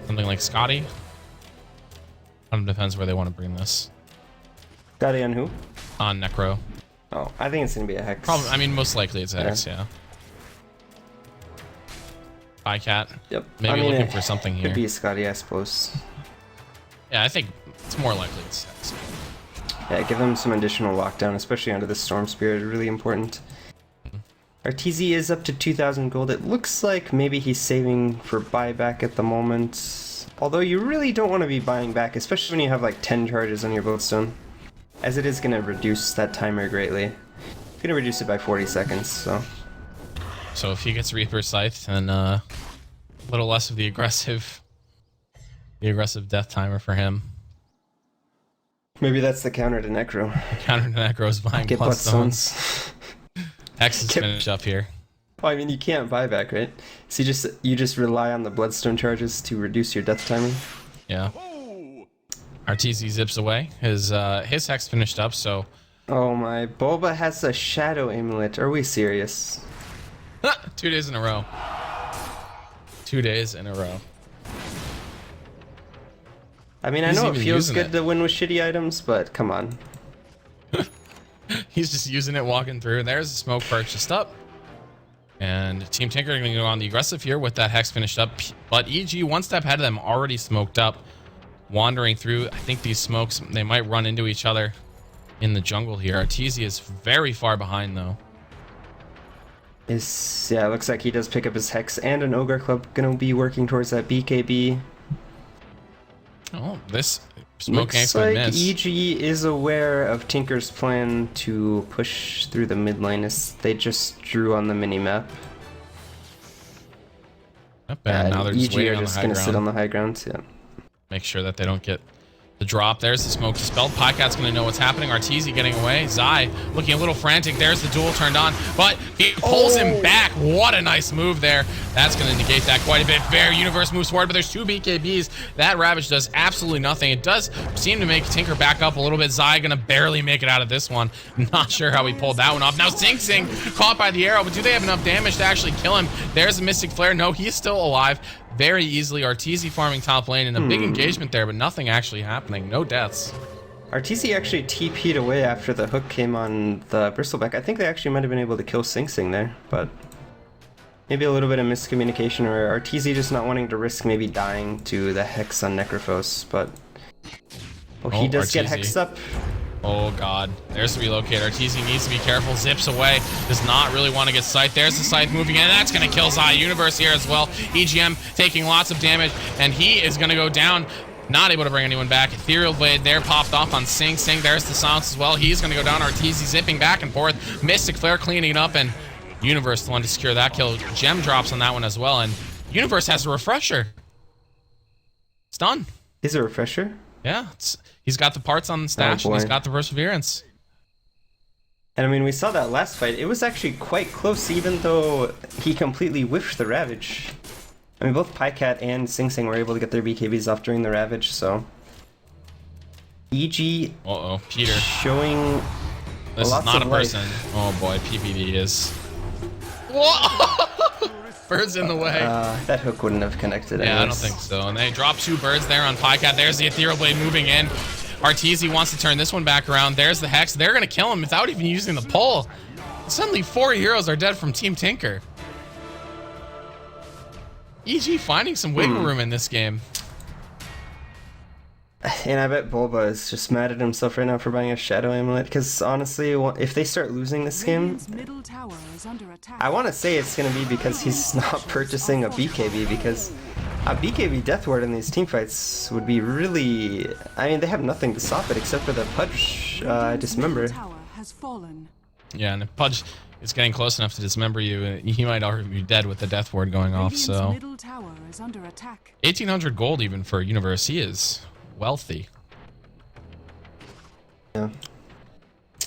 something like Scotty. Kind of depends where they want to bring this. Scotty on who? On Necro. Oh, I think it's going to be a Hex. Probably. I mean, most likely it's a Hex, yeah. Bycat. Yep. Maybe looking for something here. Could be a Scotty, I suppose. Yeah, I think it's more likely it's Hex. Yeah, give him some additional lockdown, especially under the Storm Spirit, really important. Arteezy is up to 2,000 gold. It looks like maybe he's saving for buyback at the moment. Although you really don't want to be buying back, especially when you have like 10 charges on your Boatstone. As it is going to reduce that timer greatly. It's going to reduce it by 40 seconds, so... So if he gets Reaper Scythe, then a little less of the aggressive death timer for him. Maybe that's the counter to Necro. Counter to Necro is buying Get Bloodstones. Hex is finished up here. Well, I mean, you can't buy back, right? So you just rely on the Bloodstone charges to reduce your death timer. Yeah. Arteezy zips away. His Hex finished up, so... Oh my, Boba has a Shadow Amulet. Are we serious? 2 days in a row. 2 days in a row. I mean, I know it feels good to win with shitty items, but come on. He's just using it, walking through. There's the smoke purchased up. And Team Tinker are going to go on the aggressive here with that Hex finished up. But EG, one step ahead of them, already smoked up. Wandering through. I think these smokes, they might run into each other in the jungle here. Arteezy is very far behind, though. Yeah, looks like he does pick up his Hex and an Ogre Club. Gonna be working towards that BKB. Oh, this smoke looks like EG is aware of Tinker's plan to push through the mid lane as they just drew on the minimap. Not bad. Now they're just EG waiting are on the just high gonna ground. sit on the high ground. Yeah. Make sure that they don't get the drop. There's the smoke dispelled. Pycat's going to know what's happening. Arteezy getting away. Zai looking a little frantic. There's the duel turned on, but he pulls him back. What a nice move there. That's going to negate that quite a bit. Fair Universe moves forward, but there's 2 BKBs. That Ravage does absolutely nothing. It does seem to make Tinker back up a little bit. Zai going to barely make it out of this one. Not sure how he pulled that one off. Now Sing Sing caught by the arrow, but do they have enough damage to actually kill him? There's a Mystic Flare. No, he's still alive. Very easily. Arteezy farming top lane and a big engagement there, but nothing actually happening. No deaths. Arteezy actually TP'd away after the hook came on the Bristleback. I think they actually might have been able to kill Sing Sing there, but maybe a little bit of miscommunication, or Arteezy just not wanting to risk maybe dying to the Hex on Necrophos, but he does get Hexed up. Oh God, there's the relocate. Arteezy needs to be careful. Zips away. Does not really want to get Scythe. There's the Scythe moving in. That's going to kill Zai Universe here as well. EGM taking lots of damage, and he is going to go down. Not able to bring anyone back. Ethereal Blade there popped off on Sing Sing. There's the silence as well. He's going to go down. Arteezy zipping back and forth. Mystic Flare cleaning it up, and Universe the one to secure that kill. Gem drops on that one as well, and Universe has a refresher. It's done. Is it a refresher? Yeah, he's got the parts on the stash, and he's got the perseverance. And I mean, we saw that last fight. It was actually quite close, even though he completely whiffed the Ravage. I mean, both Pycat and Sing Sing were able to get their BKBs off during the Ravage, so... EG... Uh-oh, Peter. Showing This is not a person. Oh boy, PPD is... Whoa! Birds in the way. That hook wouldn't have connected anyways. Yeah, I don't think so. And they drop 2 birds there on Pycat. There's the Ethereal Blade moving in. Arteezy wants to turn this one back around. There's the Hex. They're going to kill him without even using the pull. Suddenly 4 heroes are dead from Team Tinker. EG finding some wiggle room in this game. And I bet Bulba is just mad at himself right now for buying a Shadow Amulet, because honestly, if they start losing this game, I want to say it's going to be because he's not purchasing a BKB, because a BKB Death Ward in these teamfights would be really... I mean, they have nothing to stop it except for the Pudge Dismember. Yeah, and if Pudge is getting close enough to dismember you, he might already be dead with the Death Ward going off, so... 1,800 gold even for Universe. He is... wealthy. Yeah.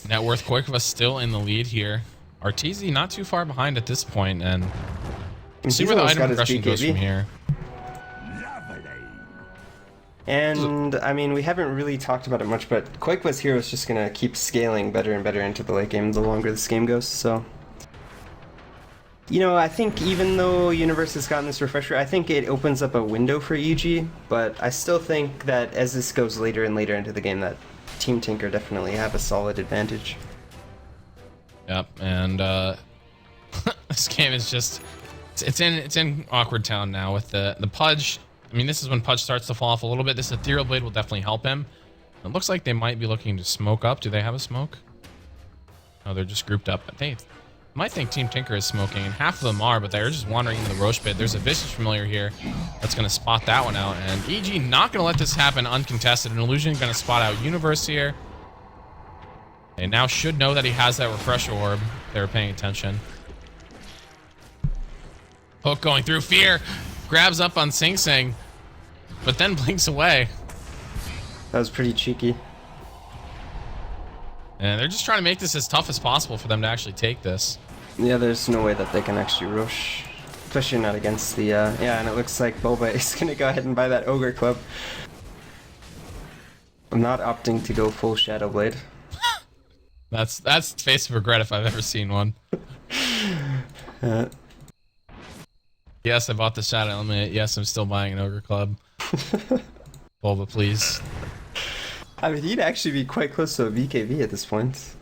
Net worth Koikova still in the lead here. Arteezy not too far behind at this point, and see where the item progression goes from here. And I mean, we haven't really talked about it much, but Koikova's hero is just gonna keep scaling better and better into the late game the longer this game goes, so... You know, I think even though Universe has gotten this refresher, I think it opens up a window for EG, but I still think that as this goes later and later into the game, that Team Tinker definitely have a solid advantage. Yep, and this game is just it's in awkward town now with the Pudge. I mean, this is when Pudge starts to fall off a little bit. This Ethereal Blade will definitely help him. It looks like they might be looking to smoke up. Do they have a smoke? No, they're just grouped up. They might think Team Tinker is smoking, and half of them are, but they're just wandering into the Roche pit. There's a Visage Familiar here that's going to spot that one out, and EG not going to let this happen uncontested. An Illusion going to spot out Universe here. They now should know that he has that Refresher Orb. They were paying attention. Hook going through. Fear grabs up on Sing Sing, but then blinks away. That was pretty cheeky. And they're just trying to make this as tough as possible for them to actually take this. Yeah, there's no way that they can actually rush. Especially not against the, yeah, and it looks like Boba is going to go ahead and buy that Ogre Club. I'm not opting to go full Shadow Blade. That's face of regret if I've ever seen one. Yes, I bought the Shadow Element. Yes, I'm still buying an Ogre Club. Boba, please. I mean, he'd actually be quite close to a BKB at this point.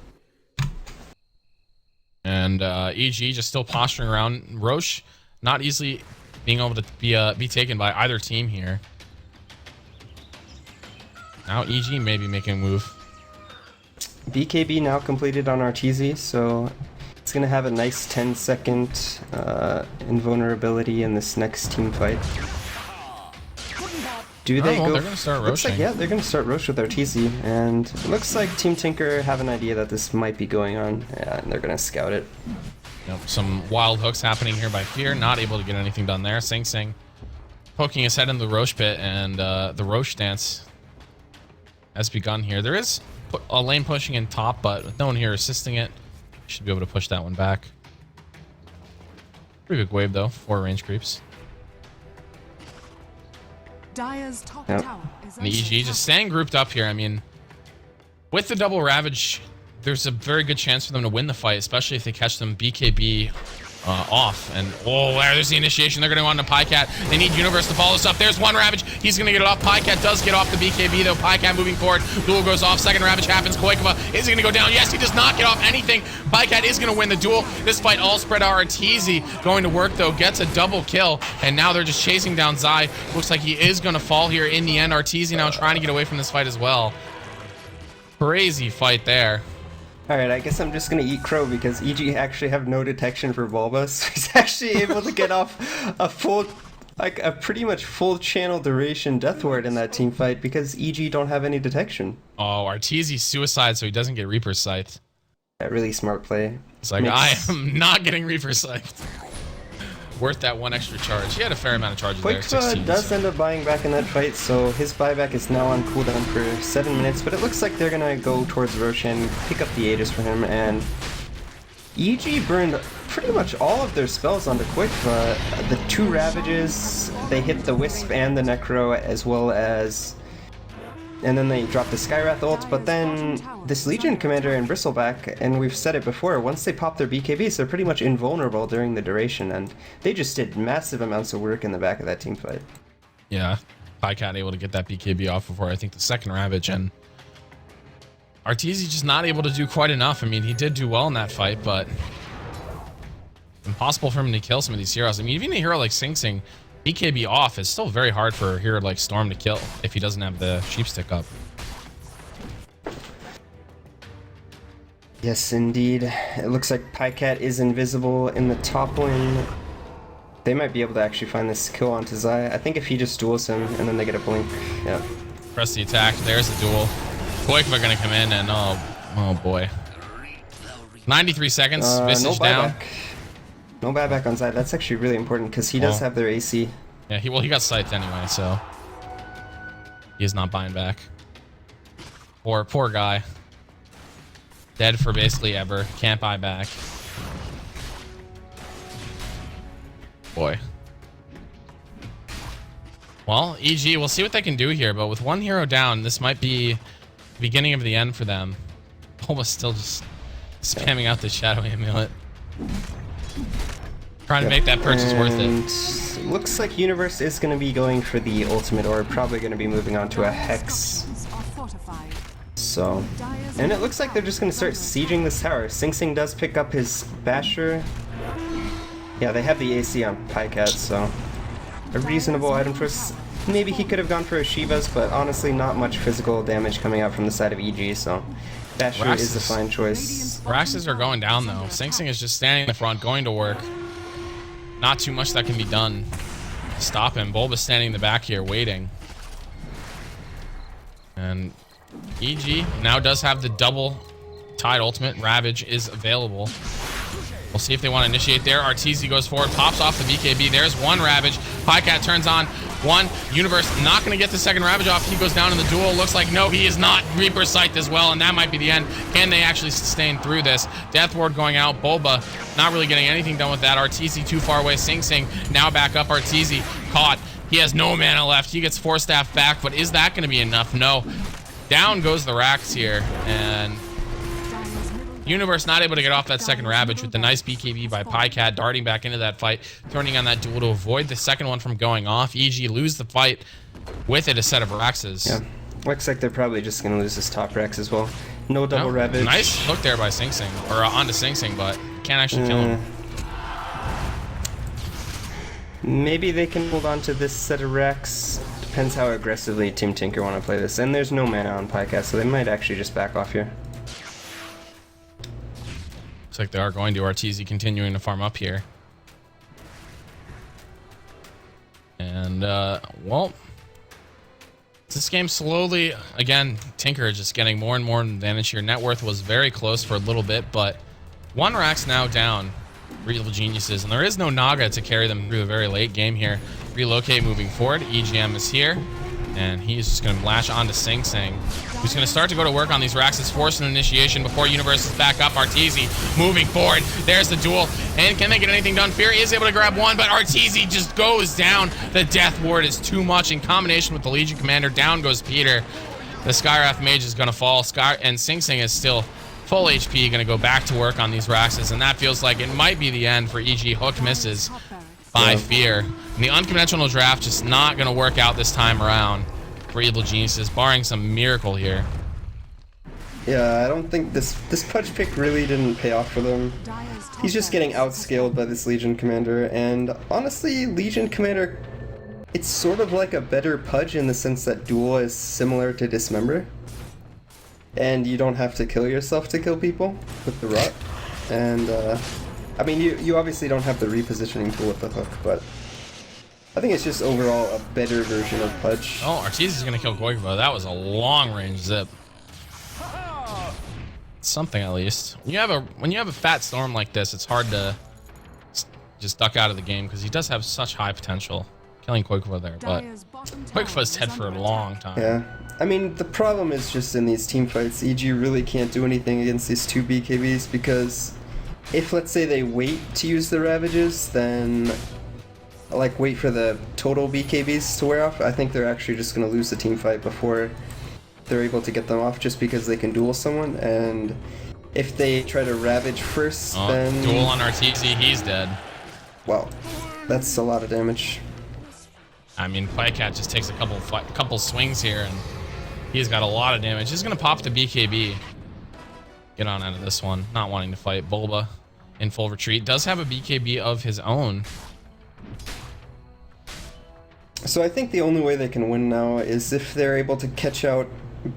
And EG just still posturing around. Roche not easily being able to be taken by either team here. Now EG may be making a move. BKB now completed on Arteezy, so it's going to have a nice 10-second invulnerability in this next team fight. Do they go? They're going to start Roche. Looks like, yeah, they're going to start Roche with Arteezy, and it looks like Team Tinker have an idea that this might be going on, yeah, and they're going to scout it. Yep, some wild hooks happening here by Fear, not able to get anything done there. Sing Sing poking his head into the Roche pit, and the Roche dance has begun here. There is a lane pushing in top, but with no one here assisting it, should be able to push that one back. Pretty big wave though, 4 range creeps. Dire's top tower is And the EG just staying grouped up here. I mean, with the double Ravage, there's a very good chance for them to win the fight, especially if they catch them BKB off. And oh, there's the initiation. They're going to go on to Pycat. They need Universe to follow this up. There's one Ravage. He's going to get it off. Pycat does get off the BKB though. Pycat moving forward. Duel goes off. Second Ravage happens. Koikova is going to go down. Yes, he does not get off anything. Pycat is going to win the duel. This fight all spread out. Arteezy going to work though. Gets a double kill. And now they're just chasing down Zai. Looks like he is going to fall here in the end. Arteezy now trying to get away from this fight as well. Crazy fight there. Alright, I guess I'm just gonna eat crow because EG actually have no detection for Bulba, so he's actually able to get off a full, like a pretty much full channel duration death ward in that team fight because EG don't have any detection. Oh, Arteezy suicide so he doesn't get Reaper Scythe. Yeah, really smart play. It's like, I am not getting Reaper Scythe. Worth that one extra charge. He had a fair amount of charges there. 16, does so. end up buying back in that fight, so his buyback is now on cooldown for 7 minutes, but it looks like they're gonna go towards Roshan, pick up the Aegis for him, and EG burned pretty much all of their spells onto Quickva. The 2 Ravages, they hit the Wisp and the Necro, as well as... and then they drop the Skywrath ult, but then this Legion Commander and Bristleback, and we've said it before, once they pop their BKBs, they're pretty much invulnerable during the duration, and they just did massive amounts of work in the back of that team fight. Yeah, Pycat able to get that BKB off before I think the second Ravage, and Arteezy just not able to do quite enough. I mean, he did do well in that fight, but impossible for him to kill some of these heroes. I mean, even a hero like Sing Sing, BKB off is still very hard for a hero like Storm to kill if he doesn't have the sheep stick up. Yes, indeed. It looks like Pycat is invisible in the top lane. They might be able to actually find this kill onto Zaya. I think if he just duels him and then they get a blink. Yeah. Press the attack. There's the duel. Koikva gonna come in and oh boy. 93 seconds. Visage no down. buyback. No buyback on Zaya. That's actually really important because he does have their AC. Yeah, he got scythed anyway, so he is not buying back. Poor guy. Dead for basically ever. Can't buy back. Boy. Well, EG, we'll see what they can do here, but with one hero down, this might be the beginning of the end for them. Almost still just spamming out the Shadow Amulet. Trying to make that purchase worth it. Looks like Universe is going to be going for the ultimate, or probably going to be moving on to a Hex. So, and it looks like they're just going to start sieging this tower. Sing Sing does pick up his Basher. Yeah, they have the AC on Pycat, so a reasonable item choice. Maybe he could have gone for a Shiva's, but honestly not much physical damage coming out from the side of EG, so Basher is a fine choice. Raxes are going down though. Sing Sing is just standing in the front, going to work. Not too much that can be done to stop him. Bulba's standing in the back here, waiting. And EG now does have the double Tide ultimate. Ravage is available. We'll see if they want to initiate there. Arteezy goes forward, pops off the BKB. There's one Ravage. Pycat turns on one. Universe not going to get the second Ravage off. He goes down in the duel. Looks like no, he is not. Reaper Scythed as well, and that might be the end. Can they actually sustain through this? Death Ward going out. Bulba not really getting anything done with that. Arteezy too far away. Sing Sing now back up. Arteezy caught. He has no mana left. He gets 4 staff back, but is that going to be enough? No. Down goes the Rax here, and Universe not able to get off that second Ravage with the nice BKB by Pycat, darting back into that fight, turning on that duel to avoid the second one from going off. EG lose the fight with it, a set of Raxes. Yeah, looks like they're probably just going to lose this top Rax as well. No double Ravage. Nice hook there by Sing Sing, or onto Sing Sing, but can't actually kill him. Maybe they can hold on to this set of Rax. Depends how aggressively Team Tinker want to play this. And there's no mana on Pycat, so they might actually just back off here. Looks like they are going to. Arteezy continuing to farm up here. And, well, this game slowly, again, Tinker just getting more and more advantage here. Net worth was very close for a little bit, but one Rax now down for Evil Geniuses, and there is no Naga to carry them through the very late game here. Relocate moving forward. EGM is here, and he's just going to lash onto Sing Sing, who's going to start to go to work on these Raxes, force an initiation before Universe is back up. Arteezy moving forward. There's the duel, and can they get anything done? Fury is able to grab one, but Arteezy just goes down. The Death Ward is too much in combination with the Legion Commander. Down goes Peter. The Skywrath Mage is going to fall. and Sing Sing is still full HP, going to go back to work on these Raxes, and that feels like it might be the end for EG. Hook misses by Fear. And the unconventional draft just not going to work out this time around for Evil Geniuses, barring some miracle here. Yeah, I don't think this Pudge pick really didn't pay off for them. He's just getting outscaled by this Legion Commander, and honestly, Legion Commander, it's sort of like a better Pudge in the sense that Duel is similar to Dismember. and you don't have to kill yourself to kill people with the rot. And I mean, you obviously don't have the repositioning tool with the hook, but I think it's just overall a better version of Pudge. Oh, Arteezy's gonna kill Goigba. That was a long-range zip. Something at least. When you have a fat storm like this, it's hard to just duck out of the game because he does have such high potential. Killing Goigba there, but Goigba's dead for a long time. Yeah. I mean, the problem is just in these team fights, EG really can't do anything against these two BKBs because if, let's say, they wait to use the Ravages, then, like, wait for the total BKBs to wear off, I think they're actually just going to lose the team fight before they're able to get them off just because they can duel someone, and if they try to Ravage first, then... Duel on Arteezy, he's dead. Wow. That's a lot of damage. I mean, Pycat just takes a couple swings here, and he's got a lot of damage. He's going to pop the BKB. Get on out of this one. Not wanting to fight. Bulba in full retreat. Does have a BKB of his own. So I think the only way they can win now is if they're able to catch out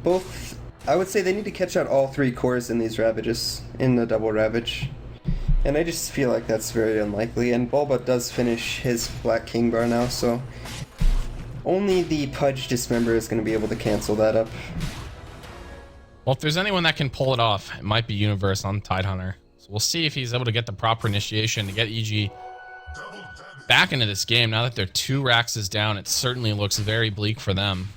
both... I would say they need to catch out all three cores in these Ravages, in the double Ravage. And I just feel like that's very unlikely. And Bulba does finish his Black King bar now, so... only the Pudge Dismember is going to be able to cancel that up. Well, if there's anyone that can pull it off, it might be Universe on Tidehunter. So we'll see if he's able to get the proper initiation to get EG back into this game. Now that they're 2 Raxes down, it certainly looks very bleak for them.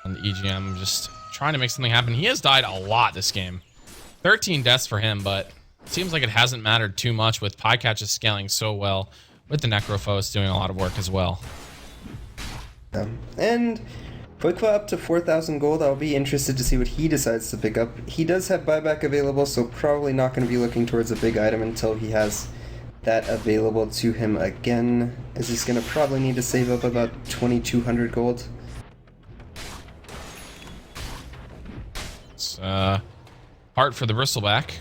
And the EGM just trying to make something happen. He has died a lot this game. 13 deaths for him, but it seems like it hasn't mattered too much with Pycat just scaling so well. With the Necrophos doing a lot of work as well. And Goigba up to 4,000 gold. I'll be interested to see what he decides to pick up. He does have buyback available, so probably not going to be looking towards a big item until he has that available to him again, as he's going to probably need to save up about 2,200 gold. It's hard for the Bristleback.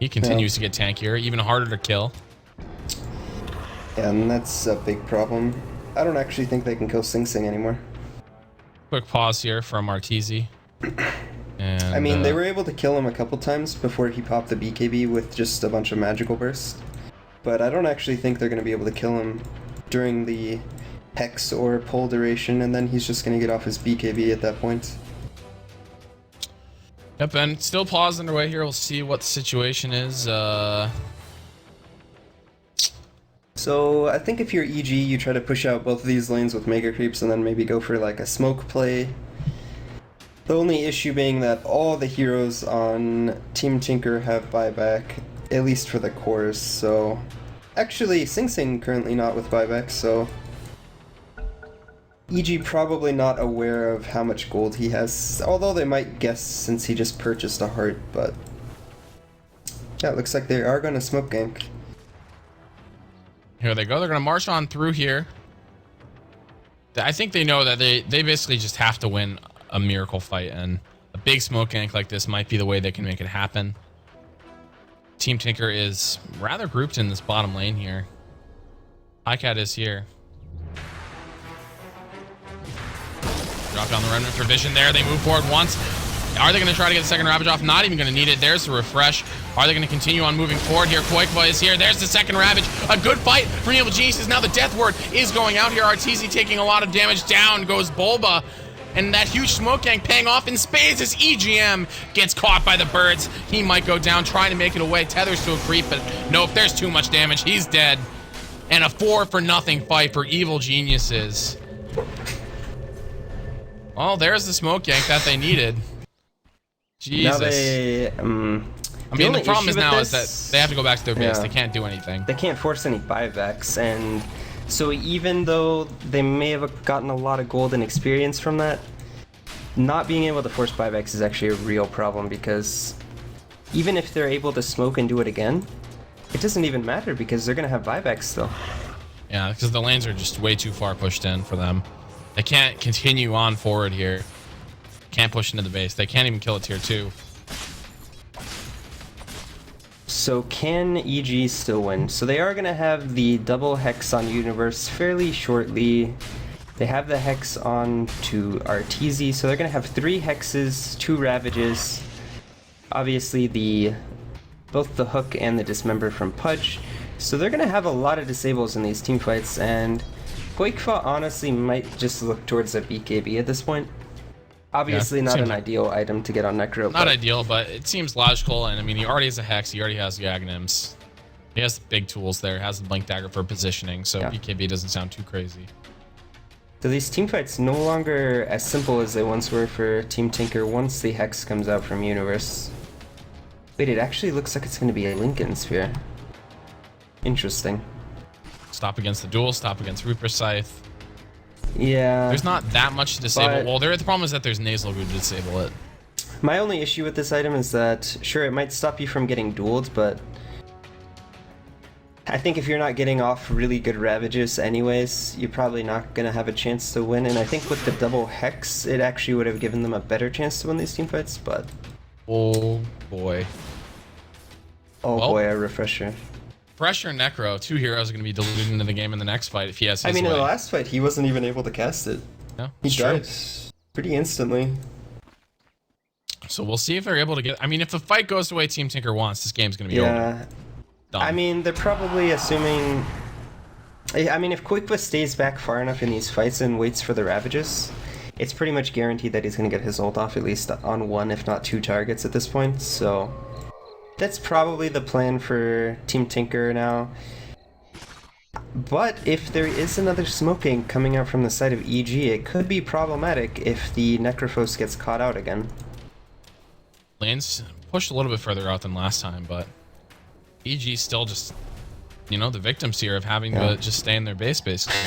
He continues to get tankier, even harder to kill. Yeah, and that's a big problem. I don't actually think they can kill Sing Sing anymore. Quick pause here from Arteezy. And, I mean, they were able to kill him a couple times before he popped the BKB with just a bunch of magical bursts. But I don't actually think they're going to be able to kill him during the Hex or pull duration, and then he's just going to get off his BKB at that point. Yep, and still pause underway here. We'll see what the situation is. So I think if you're EG, you try to push out both of these lanes with Mega Creeps and then maybe go for like a smoke play. The only issue being that all the heroes on Team Tinker have buyback, at least for the cores, so... Actually, Sing Sing currently not with buyback, so... EG probably not aware of how much gold he has, although they might guess since he just purchased a heart, but... Yeah, it looks like they are going to smoke gank. Here they go. They're going to march on through here. I think they know that they basically just have to win a miracle fight, and a big smoke gank like this might be the way they can make it happen. Team Tinker is rather grouped in this bottom lane here. Pycat is here. Drop down the Remnant for vision there. They move forward once. Are they going to try to get the second Ravage off? Not even going to need it. There's the refresh. Are they going to continue on moving forward here? Koikva is here. There's the second Ravage. A good fight for Evil Geniuses. Now the Death Ward is going out here. Arteezy taking a lot of damage. Down goes Bulba. And that huge smoke gank paying off in spades as EGM gets caught by the birds. He might go down trying to make it away. Tethers to a creep, but nope, there's too much damage. He's dead. And a 4-for-0 fight for Evil Geniuses. Well, there's the smoke gank that they needed. Jesus. Now they, I mean, the problem is now is that they have to go back to their base. They can't do anything. They can't force any buybacks, and so even though they may have gotten a lot of gold and experience from that, not being able to force buybacks is actually a real problem, because even if they're able to smoke and do it again, it doesn't even matter because they're going to have buybacks still. Yeah, because the lanes are just way too far pushed in for them. They can't continue on forward here. Can't push into the base. They can't even kill a tier 2. So can EG still win? So they are going to have the double Hex on Universe fairly shortly. They have the Hex on to Arteezy, so they're going to have 3 Hexes, 2 Ravages. Obviously, both the Hook and the Dismember from Pudge. So they're going to have a lot of disables in these team fights, and Quakefa honestly might just look towards a BKB at this point. Obviously not an ideal item to get on Necro. Not ideal, but it seems logical, and I mean, he already has a Hex, he already has the Aghanims. He has the big tools there, has the Blink Dagger for positioning, so BKB doesn't sound too crazy. So these team fights no longer as simple as they once were for Team Tinker once the Hex comes out from Universe. Wait, it actually looks like it's going to be a Lincoln Sphere. Interesting. Stop against the duel, stop against Reaper Scythe. Yeah. There's not that much to disable. Well, the problem is that there's Nasal Goo to disable it. My only issue with this item is that, sure, it might stop you from getting dueled, but I think if you're not getting off really good Ravages anyways, you're probably not going to have a chance to win. And I think with the double Hex, it actually would have given them a better chance to win these team fights, but... Oh, boy. Oh, well, boy, a refresher. Pressure Necro, 2 heroes are going to be diluted into the game in the next fight if he has his way. In the last fight, he wasn't even able to cast it. Yeah, he died pretty instantly. So we'll see if they're able to get... I mean, if the fight goes the way Team Tinker wants, this game's going to be over. Done. I mean, they're probably assuming... I mean, if Quakefa stays back far enough in these fights and waits for the Ravages, it's pretty much guaranteed that he's going to get his ult off at least on 1, if not 2 targets at this point, so... That's probably the plan for Team Tinker now. But if there is another smoking coming out from the side of EG, it could be problematic if the Necrophos gets caught out again. Lane's pushed a little bit further out than last time, but EG still just, you know, the victims here of having to just stay in their base, basically.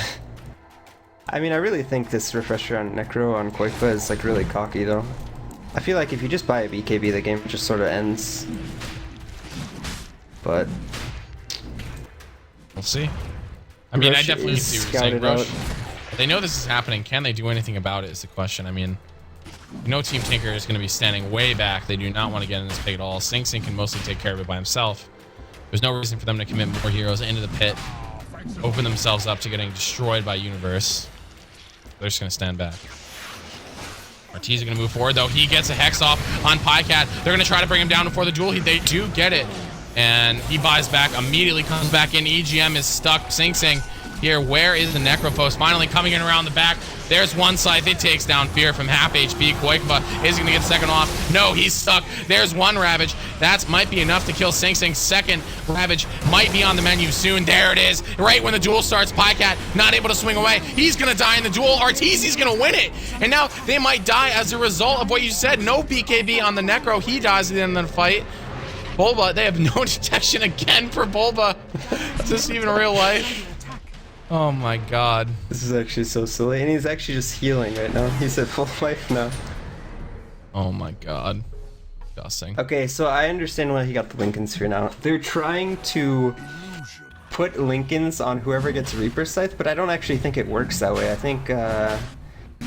I mean, I really think this refresher on Necro on Quakefa is like really cocky, though. I feel like if you just buy a BKB, the game just sort of ends. But we'll see. I mean, I definitely see what you're saying, Roche. They know this is happening. Can they do anything about it is the question. I mean, you know Team Tinker is going to be standing way back. They do not want to get in this pit at all. Sing Sing can mostly take care of it by himself. There's no reason for them to commit more heroes into the pit, open themselves up to getting destroyed by Universe. They're just going to stand back. Arteezy going to move forward, though. He gets a Hex off on Pycat. They're going to try to bring him down before the duel. They do get it. And he buys back, immediately comes back in. EGM is stuck. Sing Sing here. Where is the Necrophos? Finally coming in around the back. There's one scythe. It takes down Fear from half HP. Quakefa is going to get second off. No, he's stuck. There's one Ravage. That might be enough to kill Sing Sing. Second Ravage might be on the menu soon. There it is. Right when the duel starts, Pycat not able to swing away. He's going to die in the duel. Arteezy's going to win it. And now they might die as a result of what you said. No BKB on the Necro. He dies at the end of the fight. Bulba, they have no detection again for Bulba. Is this even real life? Oh my god. This is actually so silly. And he's actually just healing right now. He's at full life now. Oh my god. Disgusting. Okay, so I understand why he got the Lincoln Sphere now. They're trying to put Lincolns on whoever gets Reaper Scythe, but I don't actually think it works that way. I think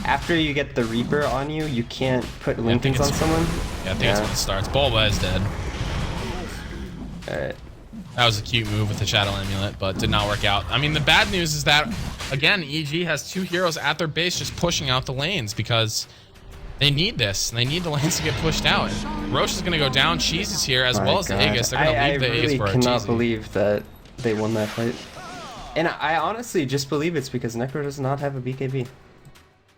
after you get the Reaper on you, you can't put Lincolns on someone. Yeah, I think that's when it starts. Bulba is dead. Alright. That was a cute move with the Shadow Amulet, but did not work out. I mean, the bad news is that, again, EG has 2 heroes at their base just pushing out the lanes because they need this. They need the lanes to get pushed out. And Roche is going to go down. Cheese is here as well as the Aegis. They're going to leave the Aegis for Arteezy. I cannot believe that they won that fight. And I honestly just believe it's because Necro does not have a BKB.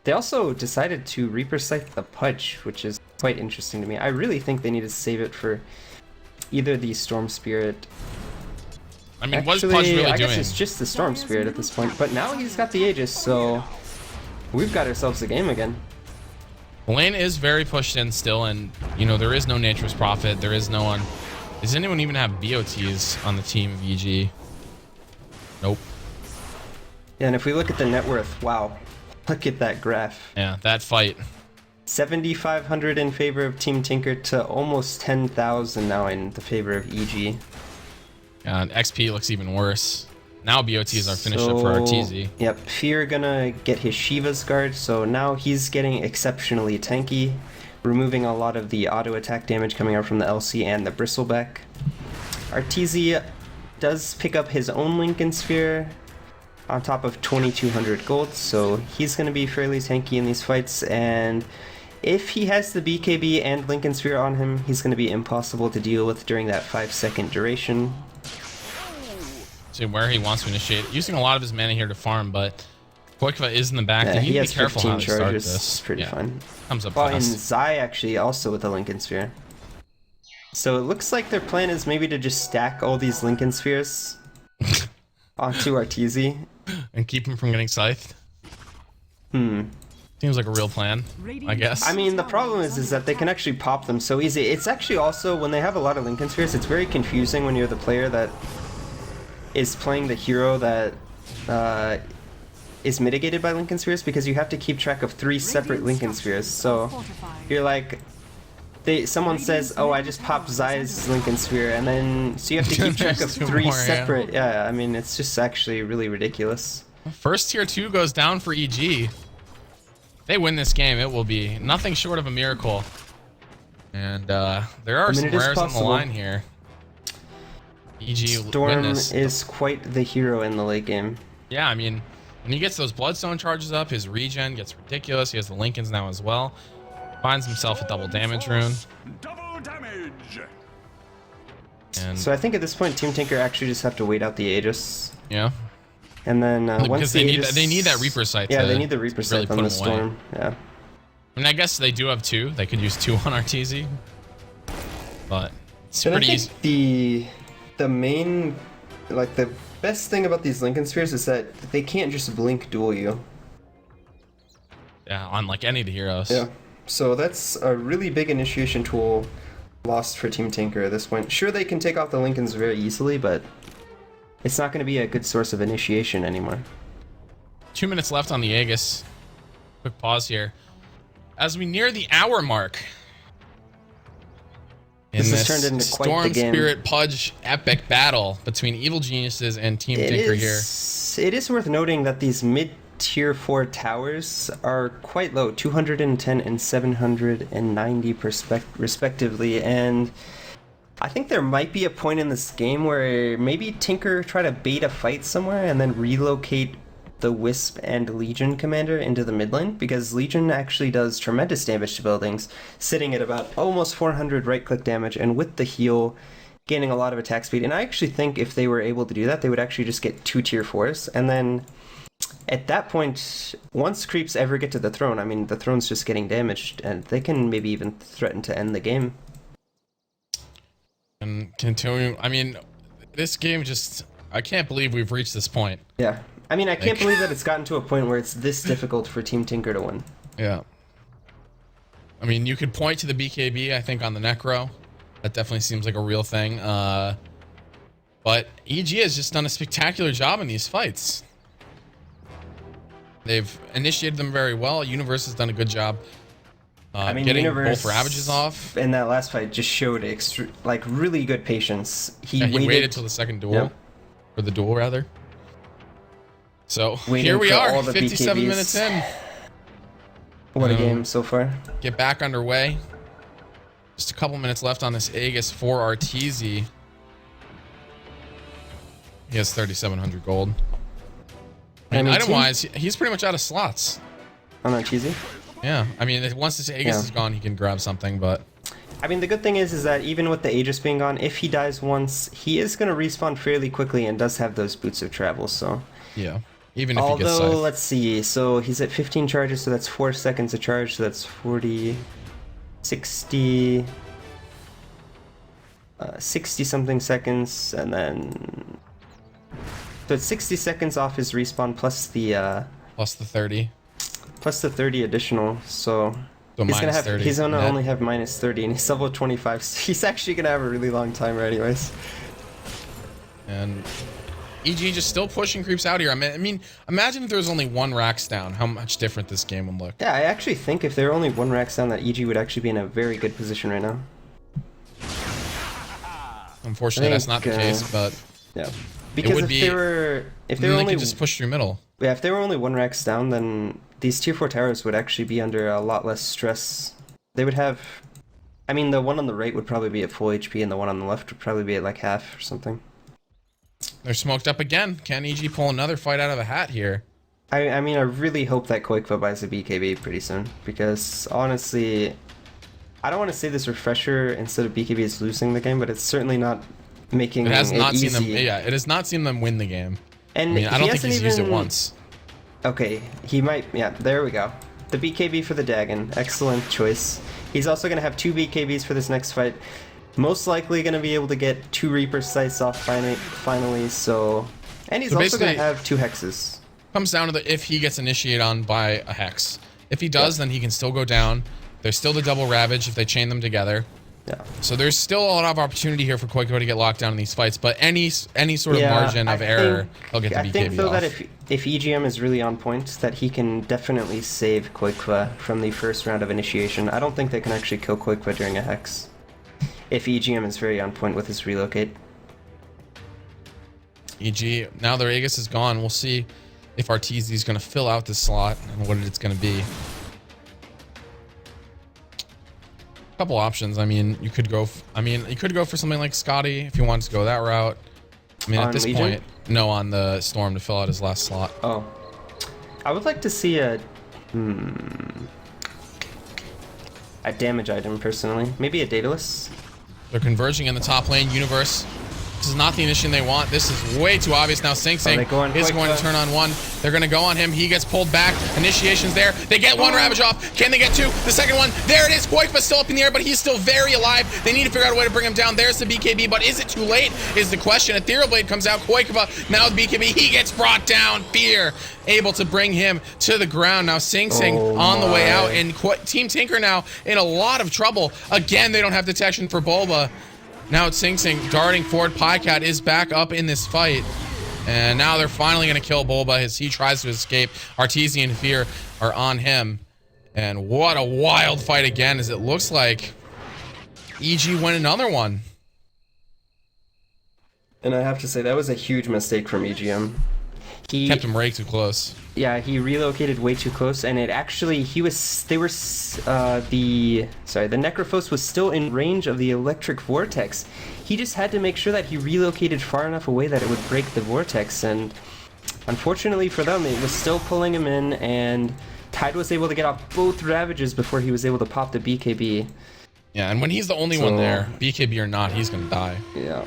They also decided to Reaper Scythe the Pudge, which is quite interesting to me. I really think they need to save it for either the Storm Spirit. I mean, what's Pudge really doing? I guess it's just the Storm Spirit at this point, but now he's got the Aegis, so we've got ourselves a game again. Lane is very pushed in still, and, you know, there is no Nature's Prophet. There is no one. Does anyone even have BOTs on the team of EG? Nope. Yeah, and if we look at the net worth, wow. Look at that graph. Yeah, that fight. 7,500 in favor of Team Tinker to almost 10,000 now in the favor of EG. And XP looks even worse. Now BOTs are finished up for Arteezy. Yep, Fear gonna get his Shiva's guard, so now he's getting exceptionally tanky, removing a lot of the auto attack damage coming out from the LC and the Bristleback. Arteezy does pick up his own Lincoln Sphere. on top of 2,200 gold, so he's going to be fairly tanky in these fights, and if he has the BKB and Lincoln Sphere on him, he's going to be impossible to deal with during that 5-second duration. See where he wants to initiate. Using a lot of his mana here to farm, but Koikva is in the back. They need to be careful how to start this. It's pretty fun. Comes up and fast. Zai actually also with the Lincoln Sphere. So it looks like their plan is maybe to just stack all these Lincoln Spheres onto Arteezy. And keep him from getting scythed. Seems like a real plan, I guess. I mean, the problem is that they can actually pop them so easy. It's actually also, when they have a lot of Lincoln Spheres, it's very confusing when you're the player that is playing the hero that is mitigated by Lincoln Spheres, because you have to keep track of 3 separate Lincoln Spheres. So you're like, someone says, oh, I just popped Zai's Lincoln Sphere, and then, so you have to keep track of 3 separate, yeah, I mean, it's just actually really ridiculous. First tier 2 goes down for EG. They win this game, it will be nothing short of a miracle. And there are some rares on the line here. EG Storm is quite the hero in the late game. Yeah, I mean, when he gets those Bloodstone charges up, his regen gets ridiculous. He has the Lincolns now as well. Finds himself a double damage rune. Double damage. And so I think at this point, Team Tinker actually just have to wait out the Aegis. Yeah. And then once they need that Reaper Scythe. Yeah, they need the Reaper Scythe really on the Storm. Yeah. I mean, I guess they do have 2. They could use 2 on Arteezy. But it's pretty easy. The main, like, the best thing about these Lincoln Spheres is that they can't just blink duel you. Yeah, on like any of the heroes. Yeah. So that's a really big initiation tool lost for Team Tinker at this point. Sure, they can take off the Lincolns very easily, but it's not going to be a good source of initiation anymore. 2 minutes left on the Aegis. Quick pause here. As we near the hour mark. This has turned into quite Storm the game. Spirit Pudge epic battle between Evil Geniuses and Team Tinker here. It is worth noting that these mid-tier 4 towers are quite low, 210 and 790 respectively, and I think there might be a point in this game where maybe Tinker try to bait a fight somewhere and then relocate the Wisp and Legion commander into the mid lane, because Legion actually does tremendous damage to buildings, sitting at about almost 400 right-click damage, and with the heal, gaining a lot of attack speed. And I actually think if they were able to do that, they would actually just get 2 tier 4s, and then at that point, once creeps ever get to the throne, I mean, the throne's just getting damaged, and they can maybe even threaten to end the game. And continuing, I mean, this game just, I can't believe we've reached this point. Yeah. I mean, I can't believe that it's gotten to a point where it's this difficult for Team Tinker to win. Yeah. I mean, you could point to the BKB, I think, on the Necro. That definitely seems like a real thing. But EG has just done a spectacular job in these fights. They've initiated them very well. Universe has done a good job getting both ravages off. In that last fight, just showed like really good patience. He waited till the second duel, yep. or the duel rather. So here we are, 57 minutes in. What a game so far. Get back underway. Just a couple minutes left on this Aegis for Arteezy. He has 3,700 gold. And item-wise, he's pretty much out of slots. On Arteezy? Yeah, I mean, once this Aegis is gone, he can grab something, but... I mean, the good thing is that even with the Aegis being gone, if he dies once, he is going to respawn fairly quickly and does have those boots of travel, so... Yeah, even if he gets Although, scythed. let's see, so he's at 15 charges, so that's 4 seconds a charge, so that's 40... 60... 60-something seconds, and then... So it's 60 seconds off his respawn plus the... Plus the 30. Plus the 30 additional, so... He's gonna only have minus 30, and he's level 25, so he's actually gonna have a really long timer anyways. And EG just still pushing creeps out here. I mean, imagine if there was only 1 Rax down, how much different this game would look. Yeah, I actually think if there were only 1 Rax down, that EG would actually be in a very good position right now. Unfortunately, that's not the case, but... Yeah. Because if they were only... just push through middle. Yeah, if there were only 1 Rax down, then these tier 4 towers would actually be under a lot less stress. They would have... I mean, the one on the right would probably be at full HP, and the one on the left would probably be at like half or something. They're smoked up again. Can EG pull another fight out of the hat here? I mean, I really hope that Koikva buys a BKB pretty soon, because honestly, I don't want to say this refresher instead of BKB is losing the game, but it's certainly not making It has not easy. seen them. Yeah, it has not seen them win the game. And I mean, I don't think he's used it once. Okay, he might. Yeah, there we go. The BKB for the Dagon. Excellent choice. He's also going to have 2 BKBs for this next fight. Most likely going to be able to get 2 Reaper Scythes off finally, so... And he's also going to have 2 Hexes. Comes down to if he gets initiated on by a Hex. If he does, then he can still go down. There's still the double Ravage if they chain them together. Yeah. So there's still a lot of opportunity here for Koikva to get locked down in these fights, but any sort of margin of error, he'll get the BKB I think, though, off. that if EGM is really on point, that he can definitely save Koikva from the first round of initiation. I don't think they can actually kill Koikva during a Hex. If EGM is very on point with his relocate. EG, now their Aegis is gone. We'll see if Arteezy is going to fill out this slot and what it's going to be. Couple options. I mean, you could go for something like Scotty if you wanted to go that route. I mean, at this point, no, on the Storm to fill out his last slot. Oh, I would like to see a damage item personally. Maybe a Daedalus. They're converging in the top lane. Universe. This is not the initiation they want. This is way too obvious now. Sing Sing is going to turn on 1. They're going to go on him. He gets pulled back. Initiation's there. They get 1 Ravage off. Can they get 2? The second one. There it is. Koikva's still up in the air, but he's still very alive. They need to figure out a way to bring him down. There's the BKB, but is it too late is the question. Ethereal Blade comes out. Koikva now with BKB. He gets brought down. Fear able to bring him to the ground. Now Sing Sing on the way out, and Team Tinker now in a lot of trouble. Again, they don't have detection for Bulba. Now it's Sing Sing darting forward. Pycat is back up in this fight. And now they're finally going to kill Bulba as he tries to escape. Arteezy and Fear are on him. And what a wild fight again, as it looks like EG win another one. And I have to say, that was a huge mistake from EGM. He kept him way too close. Yeah, he relocated way too close, and the Necrophos was still in range of the electric vortex. He just had to make sure that he relocated far enough away that it would break the vortex, and unfortunately for them, it was still pulling him in, and Tide was able to get off both Ravages before he was able to pop the BKB. Yeah, and when he's the only one there, BKB or not, he's gonna die. Yeah.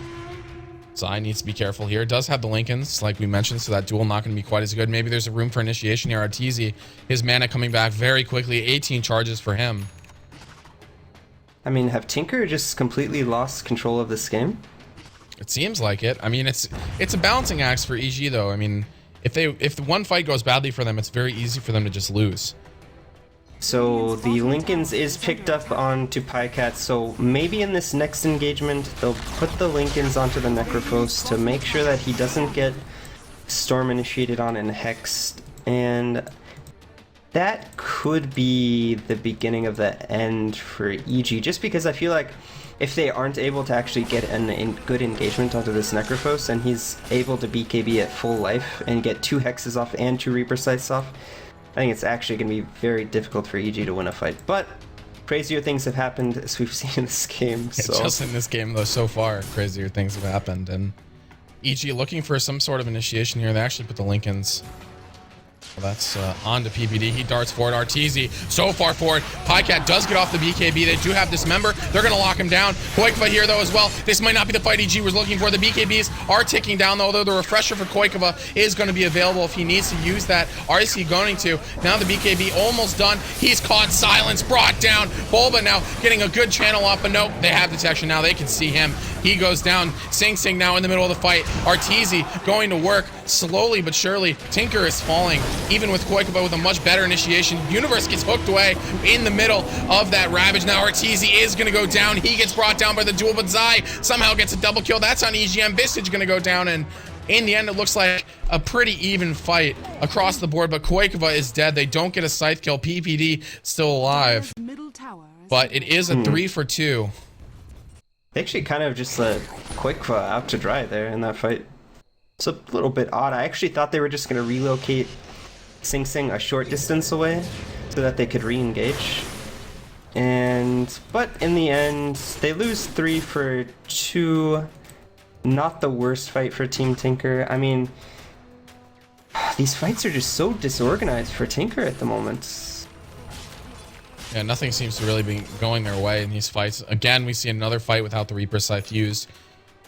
Zai needs to be careful here. Does have the Lincolns, like we mentioned, so that duel not going to be quite as good. Maybe there's a room for initiation here. Arteezy, his mana coming back very quickly. 18 charges for him. I mean, have Tinker just completely lost control of this game? It seems like it. I mean, it's a balancing act for EG, though. I mean, if the one fight goes badly for them, it's very easy for them to just lose. So the Lincolns is picked up onto Pycat, so maybe in this next engagement they'll put the Lincolns onto the Necrophos to make sure that he doesn't get Storm initiated on and hexed, and that could be the beginning of the end for EG, just because I feel like if they aren't able to actually get a good engagement onto this Necrophos and he's able to BKB at full life and get 2 hexes off and 2 Reaper Scythes off, I think it's actually going to be very difficult for EG to win a fight. But crazier things have happened, as we've seen in this game. So. Just in this game, though, so far, crazier things have happened. And EG looking for some sort of initiation here. They actually put the Lincolns. Well, that's on to PPD. He darts forward. Arteezy so far forward. Pycat does get off the BKB. They do have Dismember. They're going to lock him down. Koikva here, though, as well. This might not be the fight EG was looking for. The BKBs are ticking down, though. The refresher for Koikva is going to be available if he needs to use that. Is he going to? Now the BKB almost done. He's caught. Silence brought down. Bulba now getting a good channel off, but nope. They have detection now. They can see him. He goes down. Sing Sing now in the middle of the fight. Arteezy going to work slowly but surely. Tinker is falling. Even with Koikva with a much better initiation. Universe gets hooked away in the middle of that Ravage. Now Arteezy is going to go down. He gets brought down by the duel, but Zai somehow gets a double kill. That's on EGM. Visage going to go down, and in the end, it looks like a pretty even fight across the board, but Koikva is dead. They don't get a scythe kill. PPD still alive, but it is a 3 for 2. They actually kind of just let Koikva out to dry there in that fight. It's a little bit odd. I actually thought they were just going to relocate Sing Sing a short distance away so that they could re-engage. But in the end, they lose 3 for 2. not the worst fight for Team Tinker. I mean, these fights are just so disorganized for Tinker at the moment. Yeah, nothing seems to really be going their way in these fights. Again, we see another fight without the Reaper Scythe used.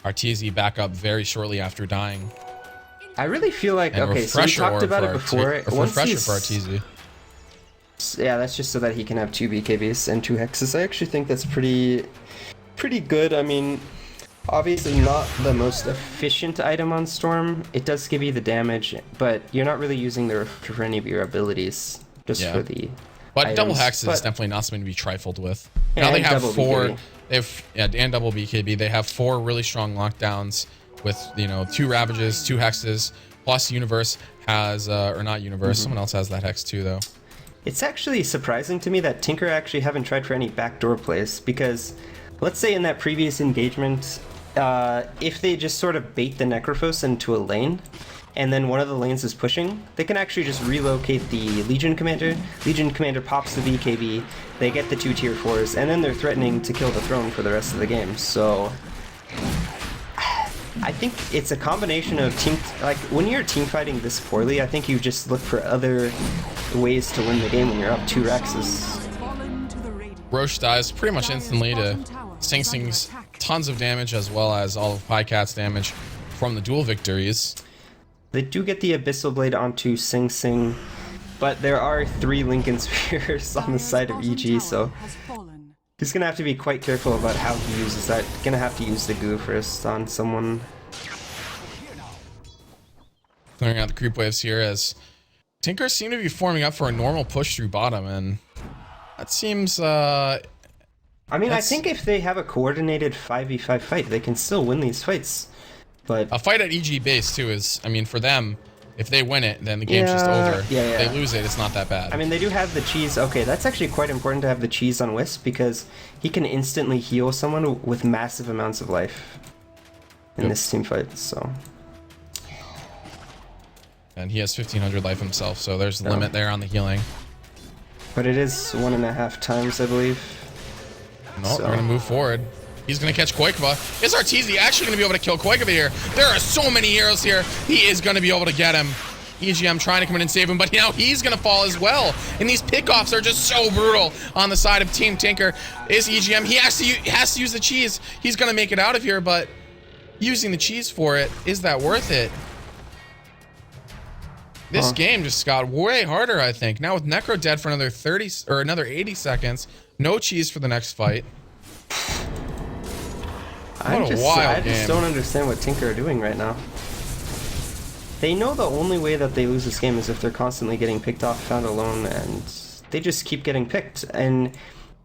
Arteezy back up very shortly after dying. I really feel like, And okay, so we talked about it before. Refresher for Arteezy. Yeah, that's just so that he can have 2 BKBs and 2 hexes. I actually think that's pretty good. I mean, obviously not the most efficient item on Storm. It does give you the damage, but you're not really using the refresher for any of your abilities, just for the But items. double hex is definitely not something to be trifled with. Yeah, now they and have double 4, BKB. and double BKB. They have 4 really strong lockdowns with, you know, 2 Ravages, 2 hexes, plus Universe has, or not Universe, someone else has that hex too, though. It's actually surprising to me that Tinker actually haven't tried for any backdoor plays, because let's say in that previous engagement, if they just sort of bait the Necrophos into a lane, and then one of the lanes is pushing, they can actually just relocate the Legion Commander. Legion Commander pops the BKB, they get the 2 tier 4s, and then they're threatening to kill the throne for the rest of the game. So I think it's a combination of when you're team fighting this poorly, I think you just look for other ways to win the game when you're up 2 Rexes. Roche dies pretty much instantly to Sing Sing's tons of damage, as well as all of Pycat's damage from the duel victories. They do get the Abyssal Blade onto Sing Sing, but there are 3 Lincoln Spheres on the side of EG, so he's gonna have to be quite careful about how he uses that. Gonna have to use the goo first on someone. Clearing out the creep waves here as Tinker seem to be forming up for a normal push through bottom, and that seems I mean, I think if they have a coordinated 5v5 fight, they can still win these fights. But a fight at EG base too is, I mean, for them, if they win it, then the game's just over. Yeah. If they lose it, it's not that bad. I mean, they do have the cheese. Okay, that's actually quite important to have the cheese on Wisp, because he can instantly heal someone with massive amounts of life in this team fight, so. And he has 1500 life himself, so there's the limit there on the healing. But it is 1.5 times, I believe. No, they're gonna move forward. He's gonna catch Koikva. Is Arteezy actually gonna be able to kill Koikva here? There are so many heroes here. He is gonna be able to get him. EGM trying to come in and save him, but now he's gonna fall as well. And these pickoffs are just so brutal on the side of Team Tinker. Is EGM, he has to use the cheese. He's gonna make it out of here, but using the cheese for it, is that worth it? This game just got way harder, I think. Now with Necro dead for another 30 or another 80 seconds, no cheese for the next fight. I just don't understand what Tinker are doing right now. They know the only way that they lose this game is if they're constantly getting picked off, found alone, and they just keep getting picked. And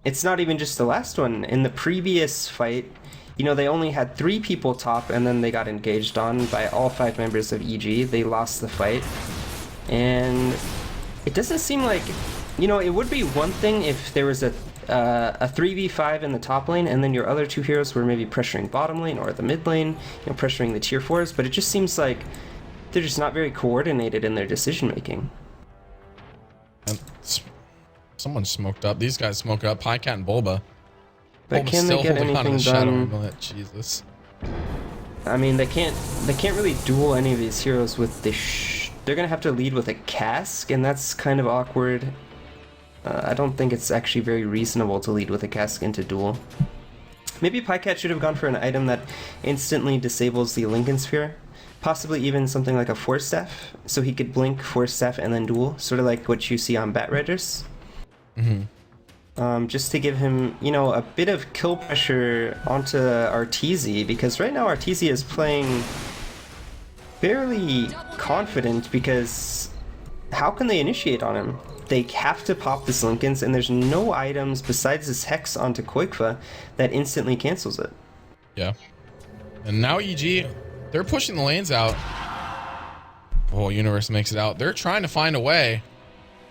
it's not even just the last one. In the previous fight, you know, they only had 3 people top, and then they got engaged on by all 5 members of EG. They lost the fight. And it doesn't seem like, you know, it would be one thing if there was a 3v5 in the top lane, and then your other 2 heroes were maybe pressuring bottom lane or the mid lane, you know, pressuring the tier 4s, but it just seems like they're just not very coordinated in their decision making. And someone smoked up. These guys smoked up. Pycat and Bulba. But Bulba's can they get anything done? Jesus. I mean, they can't really duel any of these heroes with the they're gonna have to lead with a cask, and that's kind of awkward. I don't think it's actually very reasonable to lead with a cask into duel. Maybe Pycat should have gone for an item that instantly disables the Lincoln Sphere. Possibly even something like a Force Staff, so he could blink, Force Staff, and then duel, sort of like what you see on Bat Riders. Just to give him, you know, a bit of kill pressure onto Arteezy, because right now Arteezy is playing fairly confident, because how can they initiate on him? They have to pop this Lincolns, and there's no items besides this Hex onto Koikva that instantly cancels it. Yeah. And now EG, they're pushing the lanes out. Oh, Universe makes it out. They're trying to find a way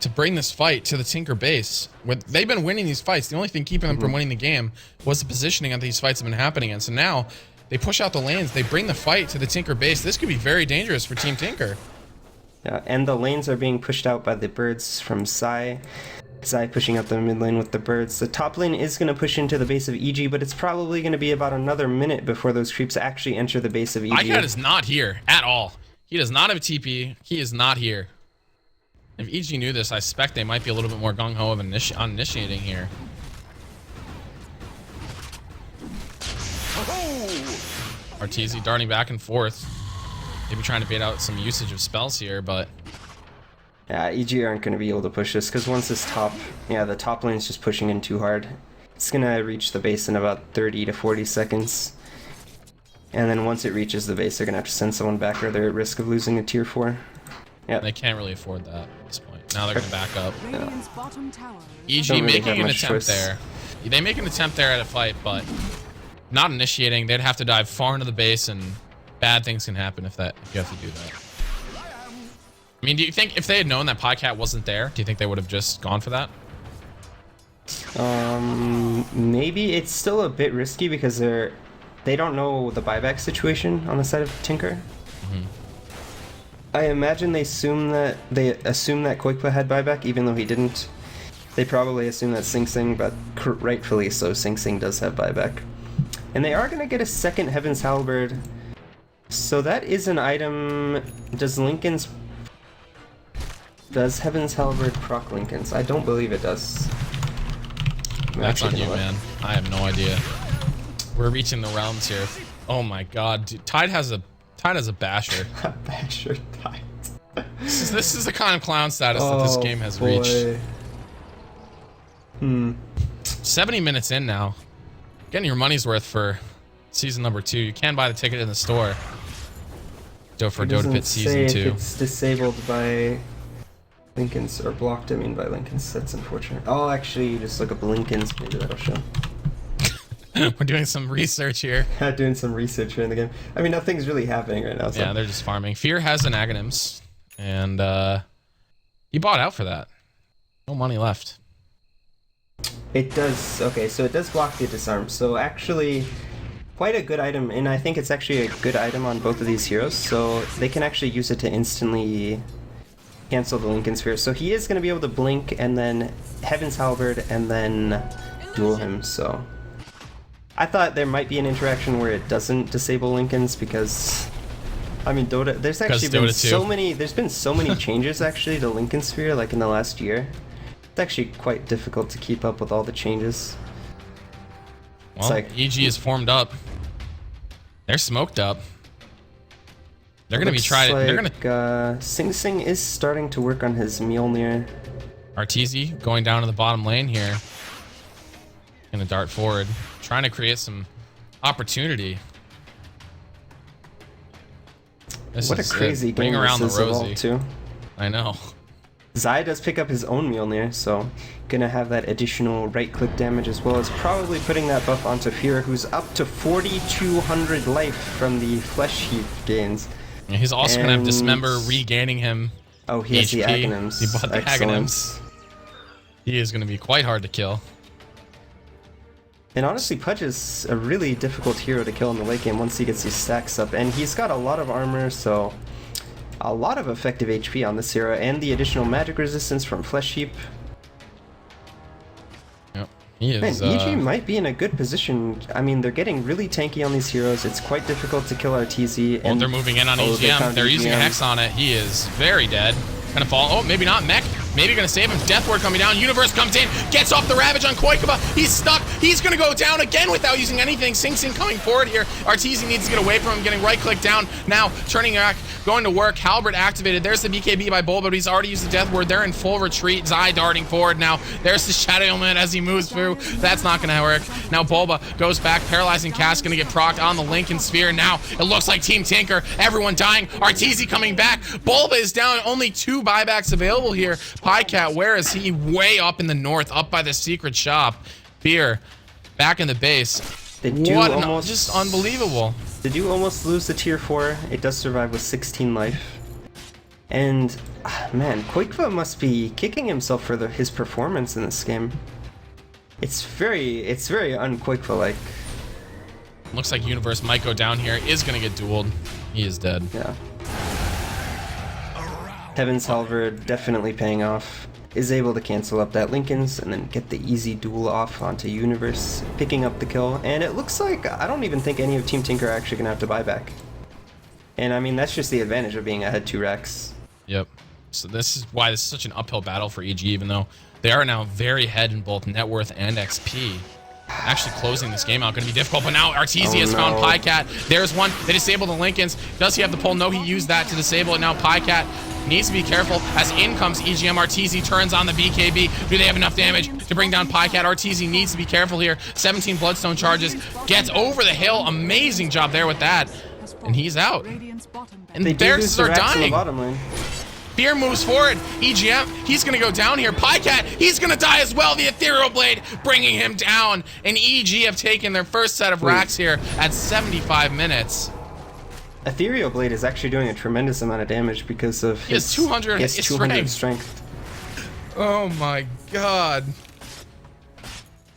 to bring this fight to the Tinker base. They've been winning these fights. The only thing keeping them from winning the game was the positioning that these fights have been happening in. So now they push out the lanes. They bring the fight to the Tinker base. This could be very dangerous for Team Tinker. Yeah, and the lanes are being pushed out by the birds from Sai. Zai pushing up the mid lane with the birds. The top lane is going to push into the base of EG, but it's probably going to be about another minute before those creeps actually enter the base of EG. iCat is not here at all. He does not have a TP. He is not here. If EG knew this, I suspect they might be a little bit more gung-ho of on initiating here. Arteezy darting back and forth. Maybe trying to bait out some usage of spells here, but... Yeah, EG aren't going to be able to push this, because once this top... Yeah, the top lane is just pushing in too hard. It's going to reach the base in about 30 to 40 seconds. And then once it reaches the base, they're going to have to send someone back, or they're at risk of losing a tier 4. Yeah. They can't really afford that at this point. Now they're going to back up. Radiant's bottom tower EG Don't really making have an much attempt choice. there. They make an attempt there at a fight, but not initiating. They'd have to dive far into the base, and bad things can happen if you have to do that. I mean, do you think if they had known that Podcat wasn't there, do you think they would have just gone for that? Maybe it's still a bit risky because they don't know the buyback situation on the side of Tinker. I imagine they assume that Koikpa had buyback, even though he didn't. They probably assume that Sing Sing, but rightfully so, Sing Sing does have buyback. And they are going to get a second Heaven's Halberd. So that is an item. Does Heaven's Halberd proc Lincoln's? I don't believe it does. That's on you, man. I have no idea. We're reaching the realms here. Oh my god, dude. Tide has a basher. Basher Tide. This is the kind of clown status that this game has reached. 70 minutes in now. Getting your money's worth for season number 2. You can buy the ticket in the store. For Dota Pit season 2. It's disabled by Lincoln's, or blocked, I mean, by Lincoln's. That's unfortunate. Oh, actually, you just look up Lincoln's. Maybe that'll show. We're doing some research here. Doing some research here in the game. I mean, nothing's really happening right now. So. Yeah, they're just farming. Fear has an Aghanims, and he bought out for that. No money left. It does. Okay, so it does block the disarm. So actually, quite a good item, and I think it's actually a good item on both of these heroes. So they can actually use it to instantly cancel the Lincoln Sphere. So he is going to be able to blink and then Heaven's Halberd and then duel him. So I thought there might be an interaction where it doesn't disable Lincoln's, because I mean Dota. There's actually been so many. There's been so many changes actually to Lincoln Sphere, like in the last year. It's actually quite difficult to keep up with all the changes. Well, it's like, EG is formed up. They're smoked up. They're gonna be trying. Like, they're gonna. Sing Sing is starting to work on his Mjolnir. Arteezy going down to the bottom lane here. Gonna dart forward, trying to create some opportunity. What a crazy game around this the is rosy. Too. I know. Zai does pick up his own Mjolnir, so gonna have that additional right-click damage, as well as probably putting that buff onto Fear, who's up to 4,200 life from the Flesh Heap gains. And he's also gonna have Dismember regaining him. Oh, he has the Aghanims. He bought the Aghanims. He is gonna be quite hard to kill. And honestly, Pudge is a really difficult hero to kill in the late game once he gets these stacks up, and he's got a lot of armor, so a lot of effective HP on this hero, and the additional magic resistance from Flesh Heap. Yep, he is. Man, EG might be in a good position. I mean, they're getting really tanky on these heroes. It's quite difficult to kill Arteezy. And they're moving in on EGM. They're using a Hex on it. He is very dead. Gonna fall. Oh, maybe not. Mech. Maybe gonna save him. Death Ward coming down. Universe comes in. Gets off the Ravage on Koikaba. He's stuck. He's gonna go down again without using anything. Sing Sing coming forward here. Arteezy needs to get away from him. Getting right click down. Now turning back. Going to work. Halberd activated. There's the BKB by Bull, but he's already used the Death Ward. They're in full retreat. Zai darting forward now. There's the Shadow Element as he moves through. That's not gonna work. Now Bulba goes back. Paralyzing Cast gonna get procced on the Lincoln Sphere. Now it looks like Team Tinker. Everyone dying. Arteezy coming back. Bulba is down. Only 2 buybacks available here. Pycat, where is he? Way up in the north, up by the secret shop. Fear back in the base. What just unbelievable. They do almost lose the tier 4. It does survive with 16 life. And man, Koikva must be kicking himself for his performance in this game. It's very un-Koikva-like. Looks like Universe might go down here. Is gonna get dueled. He is dead. Yeah. Heaven's Halberd definitely paying off. is able to cancel up that Lincoln's and then get the easy duel off onto Universe, picking up the kill. And it looks like I don't even think any of Team Tinker are actually gonna have to buy back. And I mean, that's just the advantage of being ahead 2 racks. Yep. So this is why this is such an uphill battle for EG, even though they are now very ahead in both net worth and XP. Actually closing this game out going to be difficult, but now Arteezy has found Pycat. There's one. They disable the Lincolns. Does he have the pull? No, he used that to disable it. Now Pycat needs to be careful as in comes EGM. Arteezy turns on the BKB. Do they have enough damage to bring down Pycat? Arteezy needs to be careful here. 17 Bloodstone charges. Gets over the hill. Amazing job there with that. And he's out. And the Barracks are dying. Fear moves forward. EGM, he's going to go down here. Pycat, he's going to die as well. The Ethereal Blade bringing him down. And EG have taken their first set of racks here at 75 minutes. Ethereal Blade is actually doing a tremendous amount of damage because of his 200 strength. Oh my god.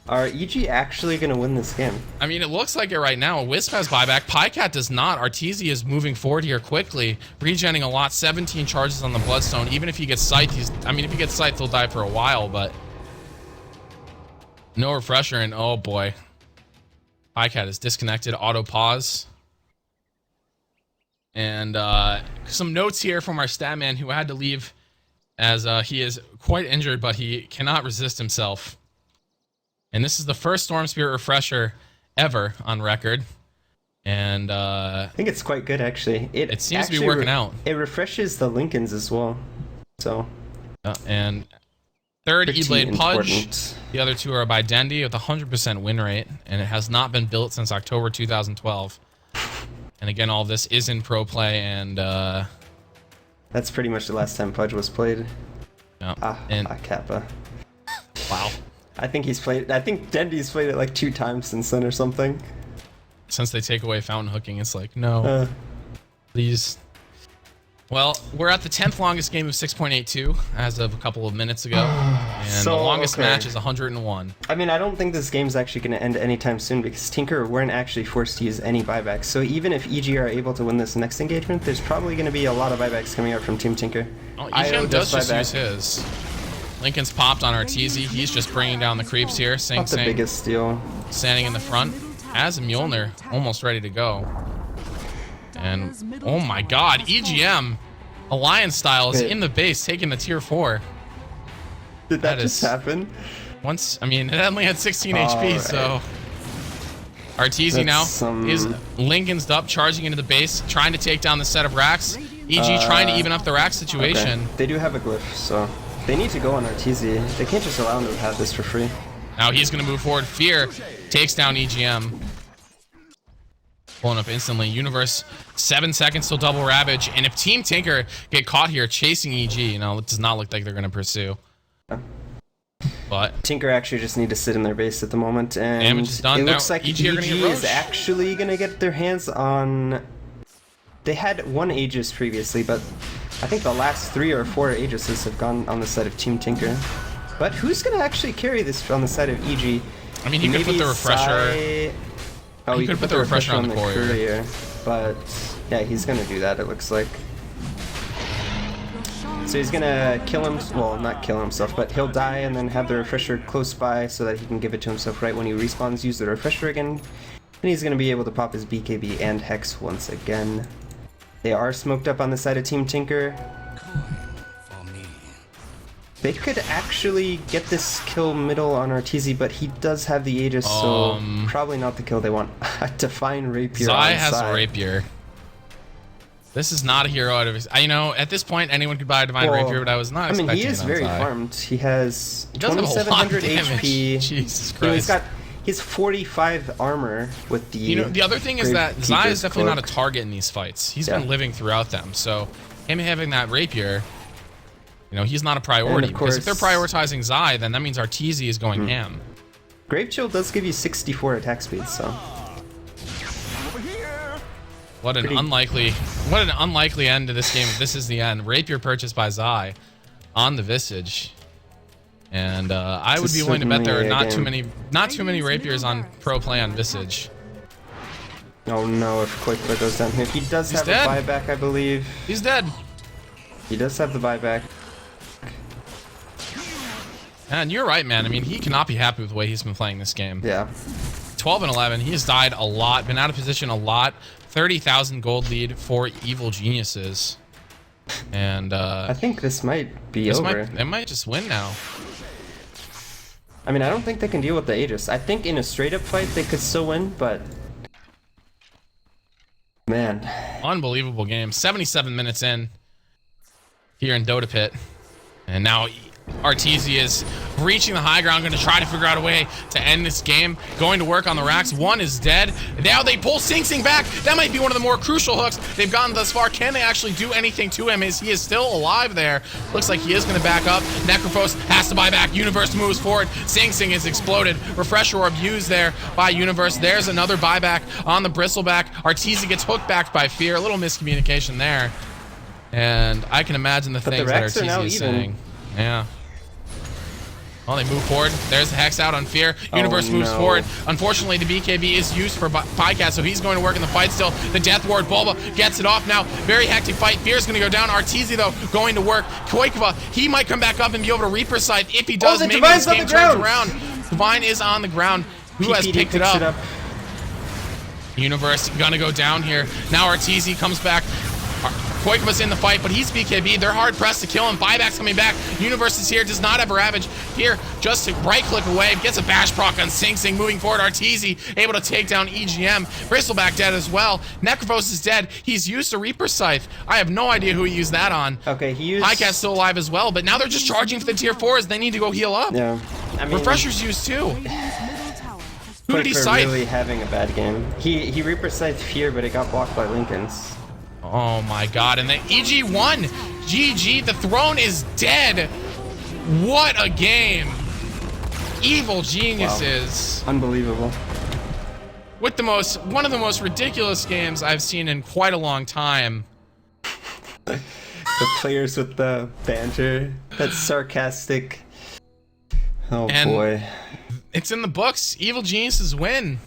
Are EG actually going to win this game? I mean, it looks like it right now. Wisp has buyback. Pycat does not. Arteezy is moving forward here quickly, regenning a lot. 17 charges on the Bloodstone. Even if he gets scythed, if he gets scythed, he'll die for a while, but no refresher. And oh boy, Pycat is disconnected. Auto pause. And some notes here from our stat man who had to leave as he is quite injured, but he cannot resist himself. And this is the first Storm Spirit refresher ever on record. And I think it's quite good, actually. It seems to be working out. It refreshes the Lincolns as well. So. And third E-Blade Pudge. The other two are by Dendy with 100% win rate. And it has not been built since October 2012. And again, all of this is in pro play. And that's pretty much the last time Pudge was played. Yeah. Kappa. Wow. I think Dendy's played it like 2 times since then or something. Since they take away fountain hooking, it's like, no, please. Well, we're at the 10th longest game of 6.82 as of a couple of minutes ago. And the longest match is 101. I mean, I don't think this game's actually going to end anytime soon because Tinker weren't actually forced to use any buybacks. So even if EG are able to win this next engagement, there's probably going to be a lot of buybacks coming out from Team Tinker. Oh, EGM does just use his. Lincoln's popped on Arteezy. He's just bringing down the creeps here. Not the biggest steal. Standing in the front. As Mjolnir almost ready to go. And oh my god, EGM Alliance style is in the base taking the tier 4. Did that just happen? It only had 16 HP, so Arteezy now is Lincoln's up, charging into the base, trying to take down the set of racks. EG trying to even up the rack situation. Okay. They do have a glyph, so they need to go on Arteezy. They can't just allow him to have this for free. Now he's going to move forward. Fear takes down EGM. Pulling up instantly. Universe, 7 seconds till double Ravage. And if Team Tinker get caught here chasing EG, it does not look like they're going to pursue. But Tinker actually just need to sit in their base at the moment. And damage is done. It looks like EG is actually going to get their hands on... They had 1 Aegis previously, but I think the last 3 or 4 Aegises have gone on the side of Team Tinker. But who's going to actually carry this on the side of EG? I mean, he could put the refresher... Oh, he could put the refresher on the courier. But yeah, he's going to do that, it looks like. So he's going to kill him, well, not kill himself, but he'll die and then have the refresher close by so that he can give it to himself right when he respawns, use the refresher again. And he's going to be able to pop his BKB and Hex once again. They are smoked up on the side of Team Tinker. They could actually get this kill middle on Arteezy, but he does have the Aegis, so probably not the kill they want. Divine Rapier. Zai has a Rapier. This is not a hero out of his... at this point, anyone could buy a Divine Rapier, but I was not expecting it. He is very farmed. He has 2,700 HP. Jesus Christ. He has 45 armor with the... the other thing is that Zai is definitely not a target in these fights. He's been living throughout them, so him having that Rapier... he's not a priority, because if they're prioritizing Zai, then that means Arteezy is going ham. Grave Chill does give you 64 attack speed, so... What an unlikely end to this game if this is the end. Rapier purchased by Zai on the Visage. And I would be willing to bet there are not too many Rapiers on pro play on Visage. Oh no, if Quakeler goes down here. He does have a buyback, I believe. He's dead. He does have the buyback. And you're right, man. I mean, he cannot be happy with the way he's been playing this game. Yeah. 12 and 11. He has died a lot, been out of position a lot. 30,000 gold lead for Evil Geniuses. And I think this might be over. They might just win now. I mean, I don't think they can deal with the Aegis. I think in a straight up fight they could still win, but man, Unbelievable game. 77 minutes in here in Dota Pit. And now Arteezy is reaching the high ground, going to try to figure out a way to end this game. Going to work on the racks. One is dead. Now they pull Sing Sing back. That might be one of the more crucial hooks they've gotten thus far. Can they actually do anything to him? He is still alive there. Looks like he is going to back up. Necrophos has to buy back. Universe moves forward. Sing Sing is exploded. Refresher Orb used there by Universe. There's another buyback on the Bristleback. Arteezy gets hooked back by Fear. A little miscommunication there. And I can imagine the things that Arteezy is saying. Yeah. Well, they move forward. There's the Hex out on Fear. Universe moves forward. Unfortunately, the BKB is used for Pycast, so he's going to work in the fight still. The Death Ward, Bulba gets it off now. Very hectic fight. Fear's going to go down. Arteezy, though, going to work. Koikva, he might come back up and be able to Reaper Sight. If he does, maybe this game turns around. Divine is on the ground. Who has picked it up? Universe gonna go down here. Now Arteezy comes back. Koikva's in the fight, but he's BKB. They're hard pressed to kill him. Buyback's coming back. Universe is here, does not have a Ravage. Here, just to right click away, gets a bash proc on Sing Sing. Moving forward, Arteezy able to take down EGM. Bristleback dead as well. Necrophos is dead. He's used a Reaper Scythe. I have no idea who he used that on. Okay, he used... Highcast still alive as well, but now they're just charging for the tier 4s. They need to go heal up. Yeah. I mean, Refresher's used too. Who did he scythe? Really having a bad game. He Reaper Scythed Fear, but it got blocked by Lincoln's. Oh my god, and the EG won! GG, the throne is dead! What a game! Evil Geniuses. Wow. Unbelievable. With one of the most ridiculous games I've seen in quite a long time. The players with the banter, that sarcastic. Oh boy. It's in the books. Evil Geniuses win.